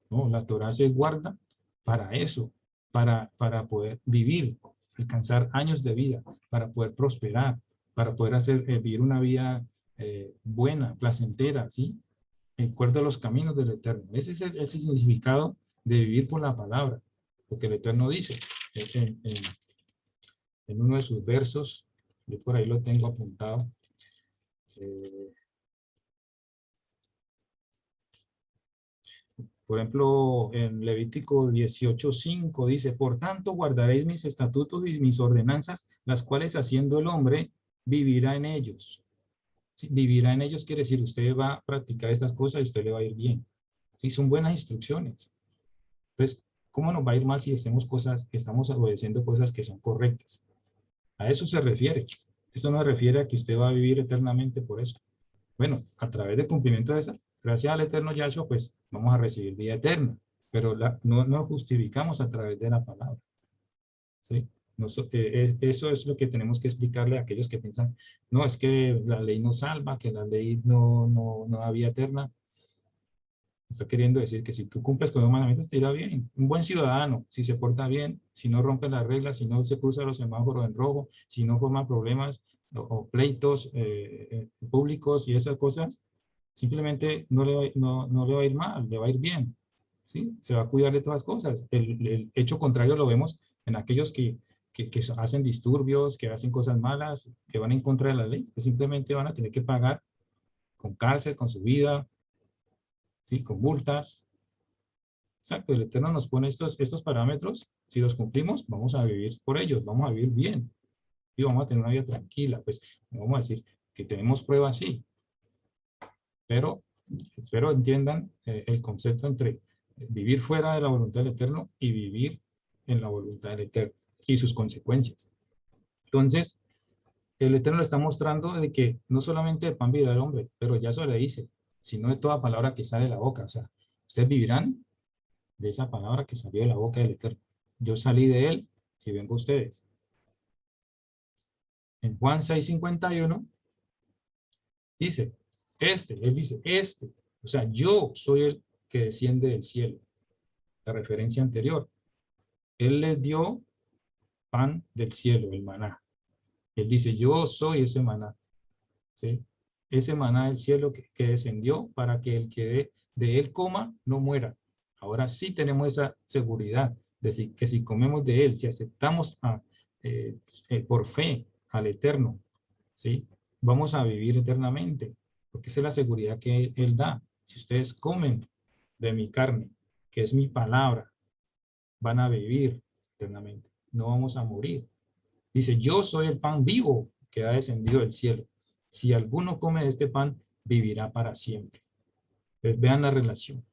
No, la Torá se guarda para eso, para poder vivir, alcanzar años de vida, para poder prosperar, para poder vivir una vida buena, placentera, ¿sí? En acuerdo a los caminos del Eterno. Ese es el significado de vivir por la palabra, lo que el Eterno dice en uno de sus versos. Yo por ahí lo tengo apuntado. Por ejemplo, en Levítico 18:5 dice, por tanto guardaréis mis estatutos y mis ordenanzas, las cuales haciendo el hombre vivirá en ellos. ¿Sí? Vivirá en ellos quiere decir, usted va a practicar estas cosas y usted le va a ir bien. ¿Sí? Son buenas instrucciones. Entonces, ¿cómo nos va a ir mal si hacemos cosas, estamos obedeciendo cosas que son correctas? A eso se refiere. Esto no se refiere a que usted va a vivir eternamente por eso. Bueno, a través del cumplimiento de esa, gracias al eterno Yahshua, pues vamos a recibir vida eterna, pero no justificamos a través de la palabra. ¿Sí? Eso es lo que tenemos que explicarle a aquellos que piensan, no, es que la ley no salva, que la ley no da vida eterna. Está queriendo decir que si tú cumples con los mandamientos te irá bien. Un buen ciudadano, si se porta bien, si no rompe las reglas, si no se cruza los semáforos en rojo, si no forma problemas o pleitos públicos y esas cosas, simplemente no le va a ir mal, le va a ir bien. ¿Sí? Se va a cuidar de todas las cosas. El hecho contrario lo vemos en aquellos que hacen disturbios, que hacen cosas malas, que van en contra de la ley, que simplemente van a tener que pagar con cárcel, con su vida, ¿sí? Con multas. Exacto, el Eterno nos pone estos parámetros. Si los cumplimos, vamos a vivir por ellos, vamos a vivir bien y vamos a tener una vida tranquila. Pues vamos a decir que tenemos pruebas, sí, pero espero entiendan el concepto entre vivir fuera de la voluntad del Eterno y vivir en la voluntad del Eterno y sus consecuencias. Entonces, el Eterno le está mostrando de que no solamente de pan vivirá el hombre, pero ya eso le dice, sino de toda palabra que sale de la boca. O sea, ustedes vivirán de esa palabra que salió de la boca del Eterno. Yo salí de él y vengo a ustedes. En Juan 6:51 dice, él dice, o sea, yo soy el que desciende del cielo. La referencia anterior. Él les dio pan del cielo, el maná. Él dice, yo soy ese maná. ¿Sí? Ese maná del cielo que descendió para que el que de él coma no muera. Ahora sí tenemos esa seguridad de que si comemos de él, si aceptamos por fe al Eterno, ¿sí? Vamos a vivir eternamente, porque esa es la seguridad que él da. Si ustedes comen de mi carne, que es mi palabra, van a vivir eternamente, no vamos a morir. Dice, yo soy el pan vivo que ha descendido del cielo. Si alguno come de este pan, vivirá para siempre. Entonces, vean la relación.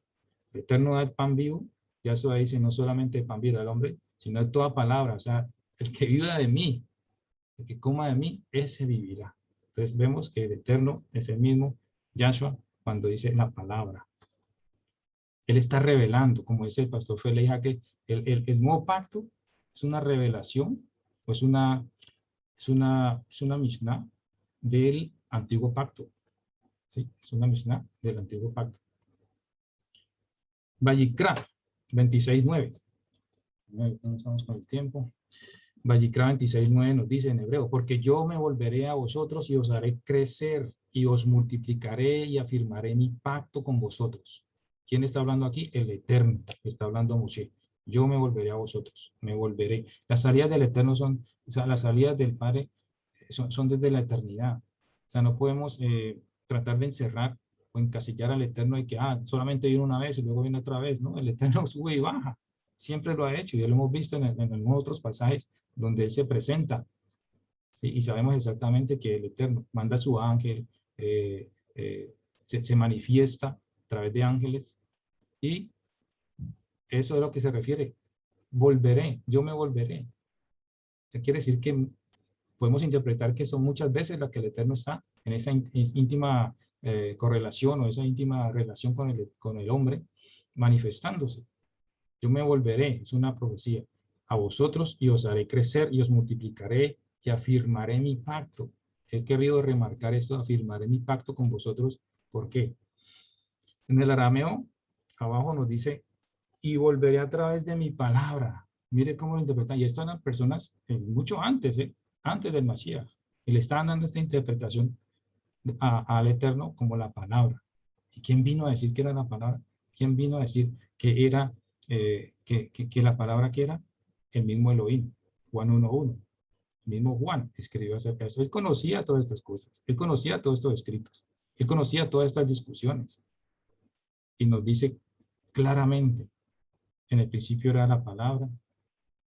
El Eterno da el pan vivo, ya eso dice, no solamente el pan vivo del hombre, sino de toda palabra. O sea, el que viva de mí, el que coma de mí, ese vivirá. Entonces vemos que el Eterno es el mismo Yahshua cuando dice la palabra. Él está revelando, como dice el pastor Feleja, que el nuevo pacto es una revelación, o es una Mishnah del antiguo pacto. ¿Sí? Es una Mishnah del antiguo pacto. Vayikra 26:9. No estamos con el tiempo. Vayikra 26:9 nos dice en hebreo, porque yo me volveré a vosotros y os haré crecer y os multiplicaré y afirmaré mi pacto con vosotros. ¿Quién está hablando aquí? El Eterno. Está hablando Moshe. yo me volveré a vosotros, me volveré. Las salidas del Eterno son, o sea, las salidas del Padre son desde la eternidad. O sea, no podemos tratar de encerrar o encasillar al Eterno y que solamente viene una vez y luego viene otra vez, ¿no? El Eterno sube y baja. Siempre lo ha hecho y ya lo hemos visto en otros pasajes donde Él se presenta. ¿Sí? Y sabemos exactamente que el Eterno manda a su ángel, se manifiesta a través de ángeles y eso es a lo que se refiere. Volveré, yo me volveré. Eso quiere decir que podemos interpretar que son muchas veces las que el Eterno está en esa íntima correlación o esa íntima relación con el hombre manifestándose. Yo me volveré, es una profecía, a vosotros y os haré crecer y os multiplicaré y afirmaré mi pacto. He querido remarcar esto, afirmaré mi pacto con vosotros. ¿Por qué? En el arameo, abajo nos dice, y volveré a través de mi palabra. Mire cómo lo interpretan. Y esto eran personas mucho antes, antes del Mashiach. Y le estaban dando esta interpretación al Eterno como la palabra. ¿Y quién vino a decir que era la palabra? ¿Quién vino a decir que era, que la palabra que era? El mismo Elohim, Juan 1:1. El mismo Juan escribió acerca de eso. Él conocía todas estas cosas. Él conocía todos estos escritos. Él conocía todas estas discusiones. Y nos dice claramente, en el principio era la palabra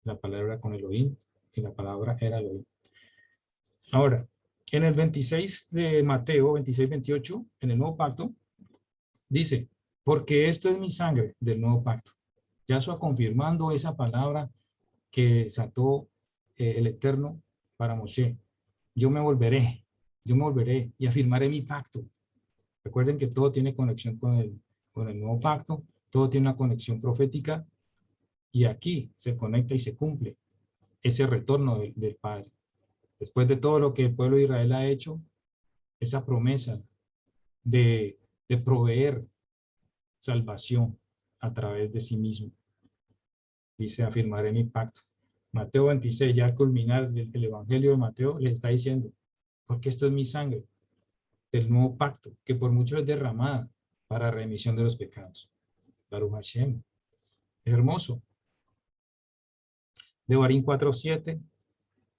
era con Elohim, y la palabra era Elohim. Ahora, en el 26 de Mateo, 26-28, en el nuevo pacto, dice, porque esto es mi sangre del nuevo pacto. Yahshua confirmando esa palabra que desató el Eterno para Moshe. Yo me volveré y afirmaré mi pacto. Recuerden que todo tiene conexión con el nuevo pacto, todo tiene una conexión profética, y aquí se conecta y se cumple ese retorno del Padre. Después de todo lo que el pueblo de Israel ha hecho, esa promesa de proveer salvación a través de sí mismo. Dice, afirmaré mi pacto. Mateo 26, ya al culminar el Evangelio de Mateo, les está diciendo, porque esto es mi sangre del nuevo pacto, que por muchos es derramada para remisión de los pecados. Baruch Hashem. Es hermoso. Devarim 4:7,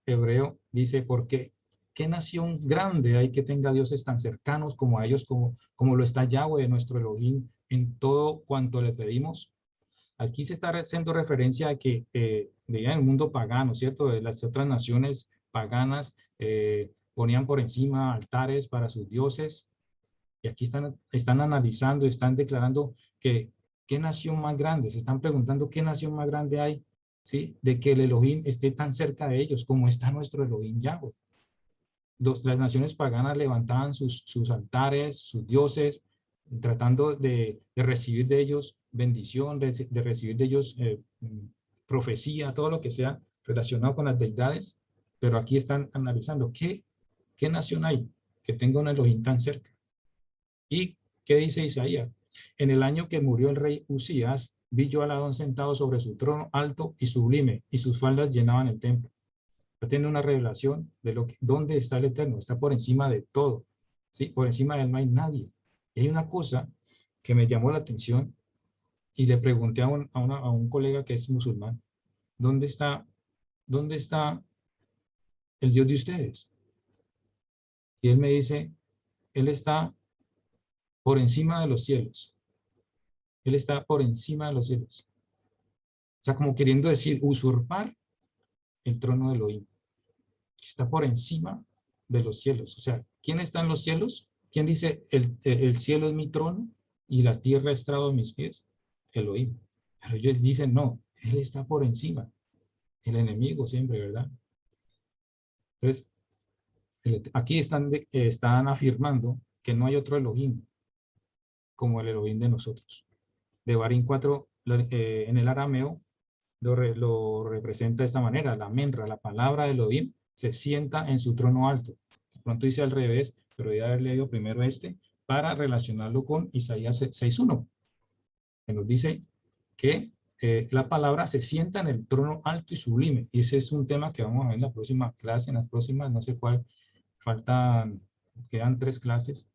Hebreo, dice, porque ¿qué nación grande hay que tenga dioses tan cercanos como a ellos, como lo está Yahweh, nuestro Elohim, en todo cuanto le pedimos? Aquí se está haciendo referencia a que en el mundo pagano, ¿cierto? Las otras naciones paganas ponían por encima altares para sus dioses, y aquí están analizando, están declarando que ¿qué nación más grande? Se están preguntando ¿qué nación más grande hay? ¿Sí? De que el Elohim esté tan cerca de ellos como está nuestro Elohim Yahweh. Las naciones paganas levantaban sus altares, sus dioses, tratando de recibir de ellos bendición, de recibir de ellos profecía, todo lo que sea relacionado con las deidades, pero aquí están analizando ¿qué nación hay que tenga un Elohim tan cerca? ¿Y qué dice Isaías? En el año que murió el rey Usías, vi yo al Adón sentado sobre su trono alto y sublime, y sus faldas llenaban el templo. Tiene una revelación de dónde está el Eterno, está por encima de todo, ¿sí? Por encima de él no hay nadie. Y hay una cosa que me llamó la atención y le pregunté a un colega que es musulmán, ¿dónde está el Dios de ustedes? Y él me dice, él está por encima de los cielos. Él está por encima de los cielos. O sea, como queriendo decir, usurpar el trono de Elohim, que está por encima de los cielos. O sea, ¿quién está en los cielos? ¿Quién dice, el cielo es mi trono y la tierra es estrado de mis pies? Elohim. Pero ellos dicen, no, él está por encima. El enemigo siempre, ¿verdad? Entonces, aquí están afirmando que no hay otro Elohim como el Elohim de nosotros. Devarim 4, en el arameo, lo representa de esta manera. La menra, la palabra de Elohim, se sienta en su trono alto. De pronto dice al revés, pero voy a haber leído primero para relacionarlo con Isaías 6:1, que nos dice que la palabra se sienta en el trono alto y sublime. Y ese es un tema que vamos a ver en la próxima clase, en las próximas, no sé cuál, quedan 3 clases.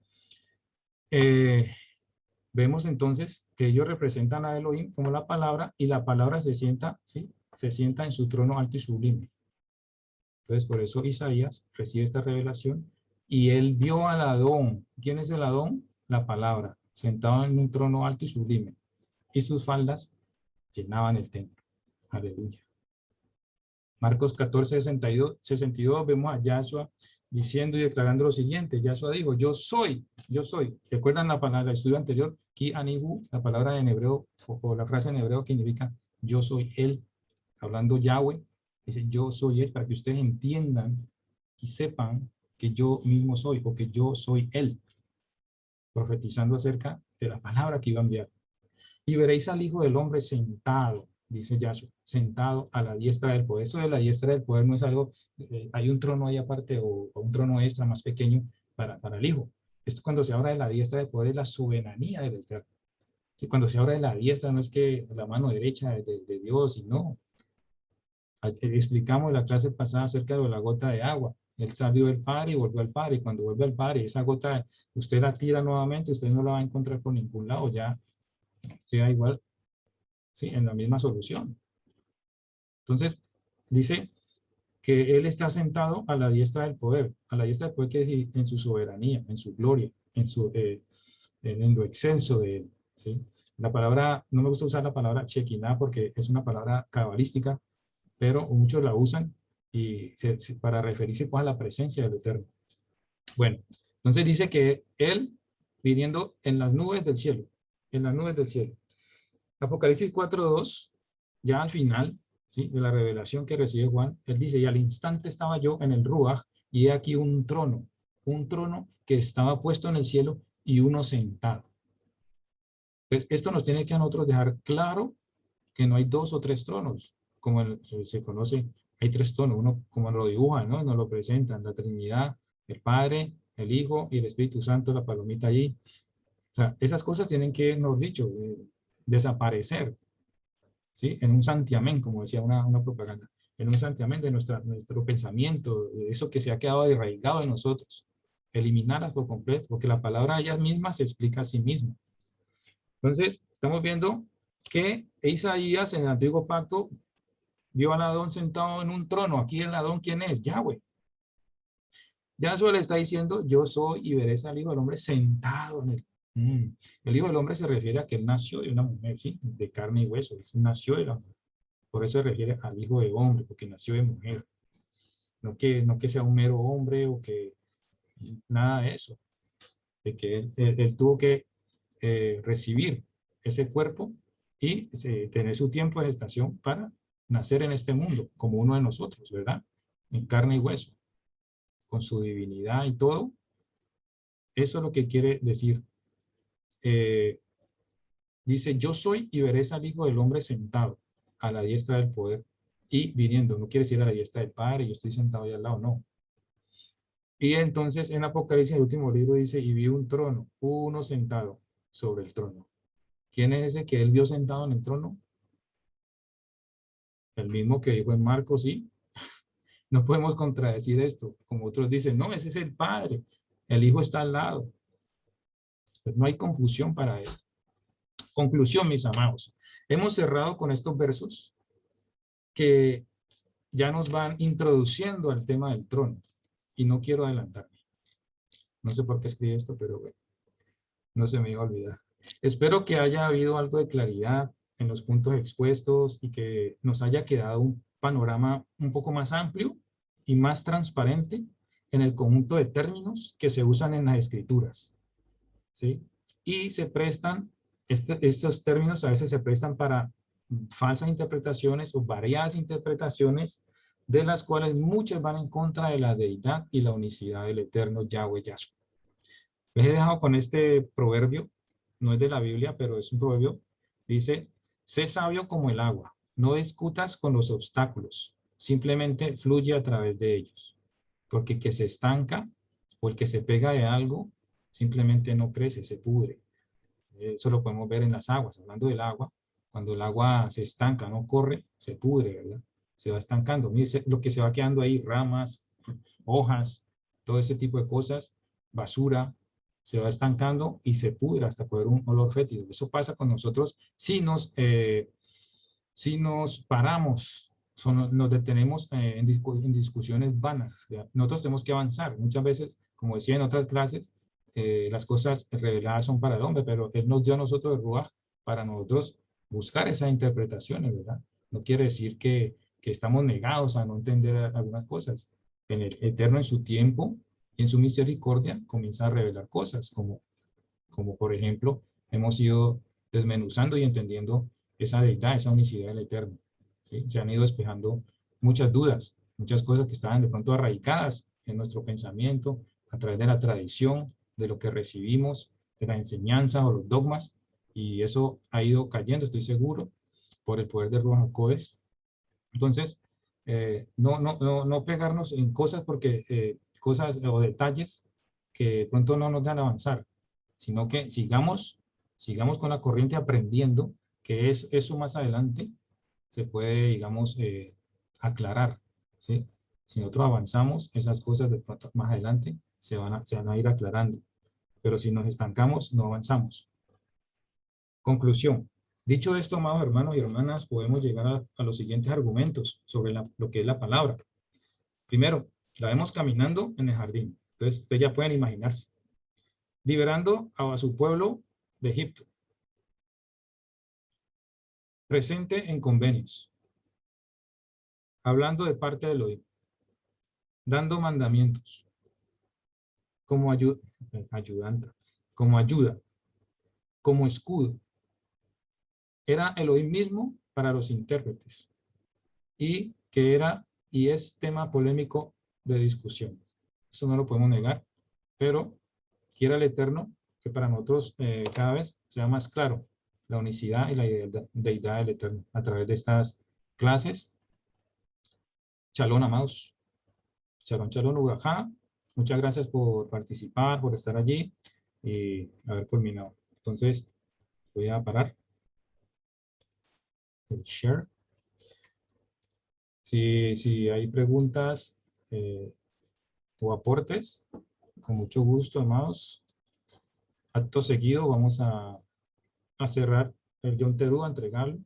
vemos entonces que ellos representan a Elohim como la palabra, y la palabra se sienta, ¿sí? Se sienta en su trono alto y sublime. Entonces, por eso Isaías recibe esta revelación, y él vio al Adón. ¿Quién es el Adón? La palabra, sentado en un trono alto y sublime, y sus faldas llenaban el templo. Aleluya. Marcos 14, 62, vemos a Yahshua diciendo y declarando lo siguiente. Yahshua dijo, yo soy. ¿Recuerdan la palabra del estudio anterior? Ki anihu, la palabra en hebreo, o la frase en hebreo que significa yo soy él. Hablando Yahweh, dice yo soy él, para que ustedes entiendan y sepan que yo mismo soy, o que yo soy él. Profetizando acerca de la palabra que iba a enviar. Y veréis al Hijo del Hombre sentado, dice Yahshua, sentado a la diestra del poder. Esto de la diestra del poder no es algo, hay un trono ahí aparte, o un trono extra más pequeño para el Hijo. Esto, cuando se habla de la diestra del poder, es la soberanía del Eterno. ¿Sí? Cuando se habla de la diestra, no es que la mano derecha de Dios, y no. Explicamos en la clase pasada acerca de la gota de agua. Él salió del Padre y volvió al Padre, y cuando vuelve al Padre, esa gota, usted la tira nuevamente, usted no la va a encontrar por ningún lado, ya queda igual, ¿sí? En la misma solución. Entonces, dice que Él está sentado a la diestra del poder. A la diestra del poder quiere decir en su soberanía, en su gloria, en lo excelso de Él, ¿sí? La palabra, no me gusta usar la palabra Shekinah porque es una palabra cabalística, pero muchos la usan y para referirse pues, a la presencia del Eterno. Bueno, entonces dice que Él viniendo en las nubes del cielo, en las nubes del cielo. Apocalipsis 4:2, ya al final, ¿sí? De la revelación que recibe Juan, él dice, y al instante estaba yo en el Ruach, y he aquí un trono que estaba puesto en el cielo y uno sentado. Pues esto nos tiene que a nosotros dejar claro que no hay dos o tres tronos, como se conoce, hay tres tronos, uno como lo dibujan, ¿no? Nos lo presentan, la Trinidad, el Padre, el Hijo y el Espíritu Santo, la palomita allí. O sea, esas cosas tienen que, nos dicho, desaparecer, ¿sí? En un santiamén, como decía una propaganda, en un santiamén de nuestro pensamiento, de eso que se ha quedado arraigado en nosotros, eliminarlas por completo, porque la palabra ella misma se explica a sí misma. Entonces, estamos viendo que Isaías en el Antiguo Pacto vio al Adón sentado en un trono. Aquí el Adón, ¿quién es? Yahweh. Yahshua le está diciendo, yo soy, y veréis al Hijo del Hombre sentado en él. El Hijo del Hombre se refiere a que él nació de una mujer, ¿sí? De carne y hueso. Él nació de la mujer. Por eso se refiere al Hijo de Hombre, porque nació de mujer. No que sea un mero hombre o que nada de eso. De que él tuvo que recibir ese cuerpo y tener su tiempo de gestación para nacer en este mundo, como uno de nosotros, ¿verdad? En carne y hueso, con su divinidad y todo. Eso es lo que quiere decir. Dice, yo soy y veréis al Hijo del Hombre sentado a la diestra del poder y viniendo. No quiere decir a la diestra del Padre, yo estoy sentado ahí al lado, no. Y entonces en Apocalipsis, el último libro, dice, y vi un trono, uno sentado sobre el trono. ¿Quién es ese que él vio sentado en el trono? El mismo que dijo en Marcos, sí. No podemos contradecir esto. Como otros dicen, no, ese es el Padre. El Hijo está al lado. Pues no hay confusión para esto. Conclusión, mis amados. Hemos cerrado con estos versos que ya nos van introduciendo al tema del trono. Y no quiero adelantarme. No sé por qué escribí esto, pero bueno, no se me iba a olvidar. Espero que haya habido algo de claridad en los puntos expuestos y que nos haya quedado un panorama un poco más amplio y más transparente en el conjunto de términos que se usan en las escrituras, ¿sí? Y se prestan, estos términos a veces se prestan para falsas interpretaciones o variadas interpretaciones, de las cuales muchas van en contra de la deidad y la unicidad del eterno Yahweh Yahshua. Les he dejado con este proverbio, no es de la Biblia, pero es un proverbio. Dice, sé sabio como el agua, no discutas con los obstáculos, simplemente fluye a través de ellos. Porque el que se estanca o el que se pega de algo, simplemente no crece, se pudre. Eso lo podemos ver en las aguas, hablando del agua. Cuando el agua se estanca, no corre, se pudre, ¿verdad? Se va estancando. Mire lo que se va quedando ahí, ramas, hojas, todo ese tipo de cosas, basura, se va estancando y se pudre hasta coger un olor fétido. Eso pasa con nosotros si nos paramos, nos detenemos en discusiones vanas. ¿Ya? Nosotros tenemos que avanzar. Muchas veces, como decía en otras clases, las cosas reveladas son para el hombre, pero Él nos dio a nosotros el Ruaj para nosotros buscar esas interpretaciones, ¿verdad? No quiere decir que estamos negados a no entender algunas cosas. En el Eterno, en su tiempo y en su misericordia, comienza a revelar cosas, como por ejemplo, hemos ido desmenuzando y entendiendo esa deidad, esa unicidad del Eterno. ¿Sí? Se han ido despejando muchas dudas, muchas cosas que estaban de pronto arraigadas en nuestro pensamiento, a través de la tradición, de lo que recibimos, de la enseñanza o los dogmas, y eso ha ido cayendo, estoy seguro, por el poder de Ruach HaKodesh. Entonces, no pegarnos en cosas porque cosas o detalles que de pronto no nos dan a avanzar, sino que sigamos con la corriente aprendiendo que eso más adelante se puede, digamos, aclarar, ¿sí? Si nosotros avanzamos, esas cosas de pronto más adelante se van a ir aclarando, pero si nos estancamos, no avanzamos. Conclusión. Dicho esto, amados hermanos y hermanas, podemos llegar a los siguientes argumentos sobre lo que es la palabra. Primero, la vemos caminando en el jardín. Entonces, ustedes ya pueden imaginarse. Liberando a su pueblo de Egipto. Presente en convenios. Hablando de parte de Elohim. Dando mandamientos. Como ayudante. Como ayuda. Como escudo. Era Elohim mismo para los intérpretes. Y que era y es tema polémico de discusión. Eso no lo podemos negar, pero quiera el Eterno que para nosotros cada vez sea más claro la unicidad y la deidad del Eterno a través de estas clases. Shalom, amados. Shalom, shalom, Ugajá. Muchas gracias por participar, por estar allí y haber culminado. Entonces, voy a parar el share. Si hay preguntas o aportes, con mucho gusto, amados. Acto seguido vamos a cerrar el Yom Teruah, a entregarlo.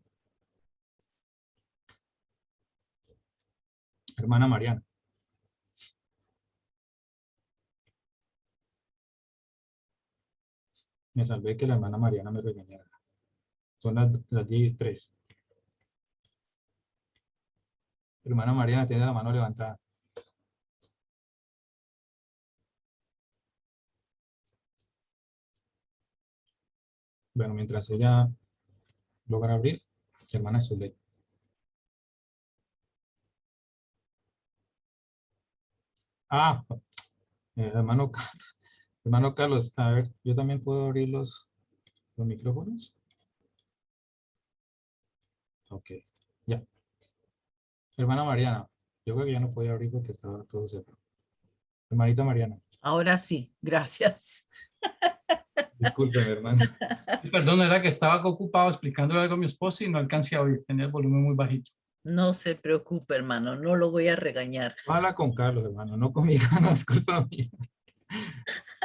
Hermana Mariana. Me salvé que la hermana Mariana me regañara. Son las 10:03. Hermana Mariana tiene la mano levantada. Bueno, mientras ella logra abrir, hermana Zulet. Hermano Carlos. Hermano Carlos, a ver, yo también puedo abrir los micrófonos. Ok, ya. Hermana Mariana, yo creo que ya no podía abrir porque estaba todo cerrado. Hermanita Mariana. Ahora sí, gracias. Discúlpeme, hermano. Perdón, era que estaba ocupado explicándole algo a mi esposa y no alcancé a oír, tenía el volumen muy bajito. No se preocupe, hermano, no lo voy a regañar. Habla con Carlos, hermano, no conmigo, no es culpa mía.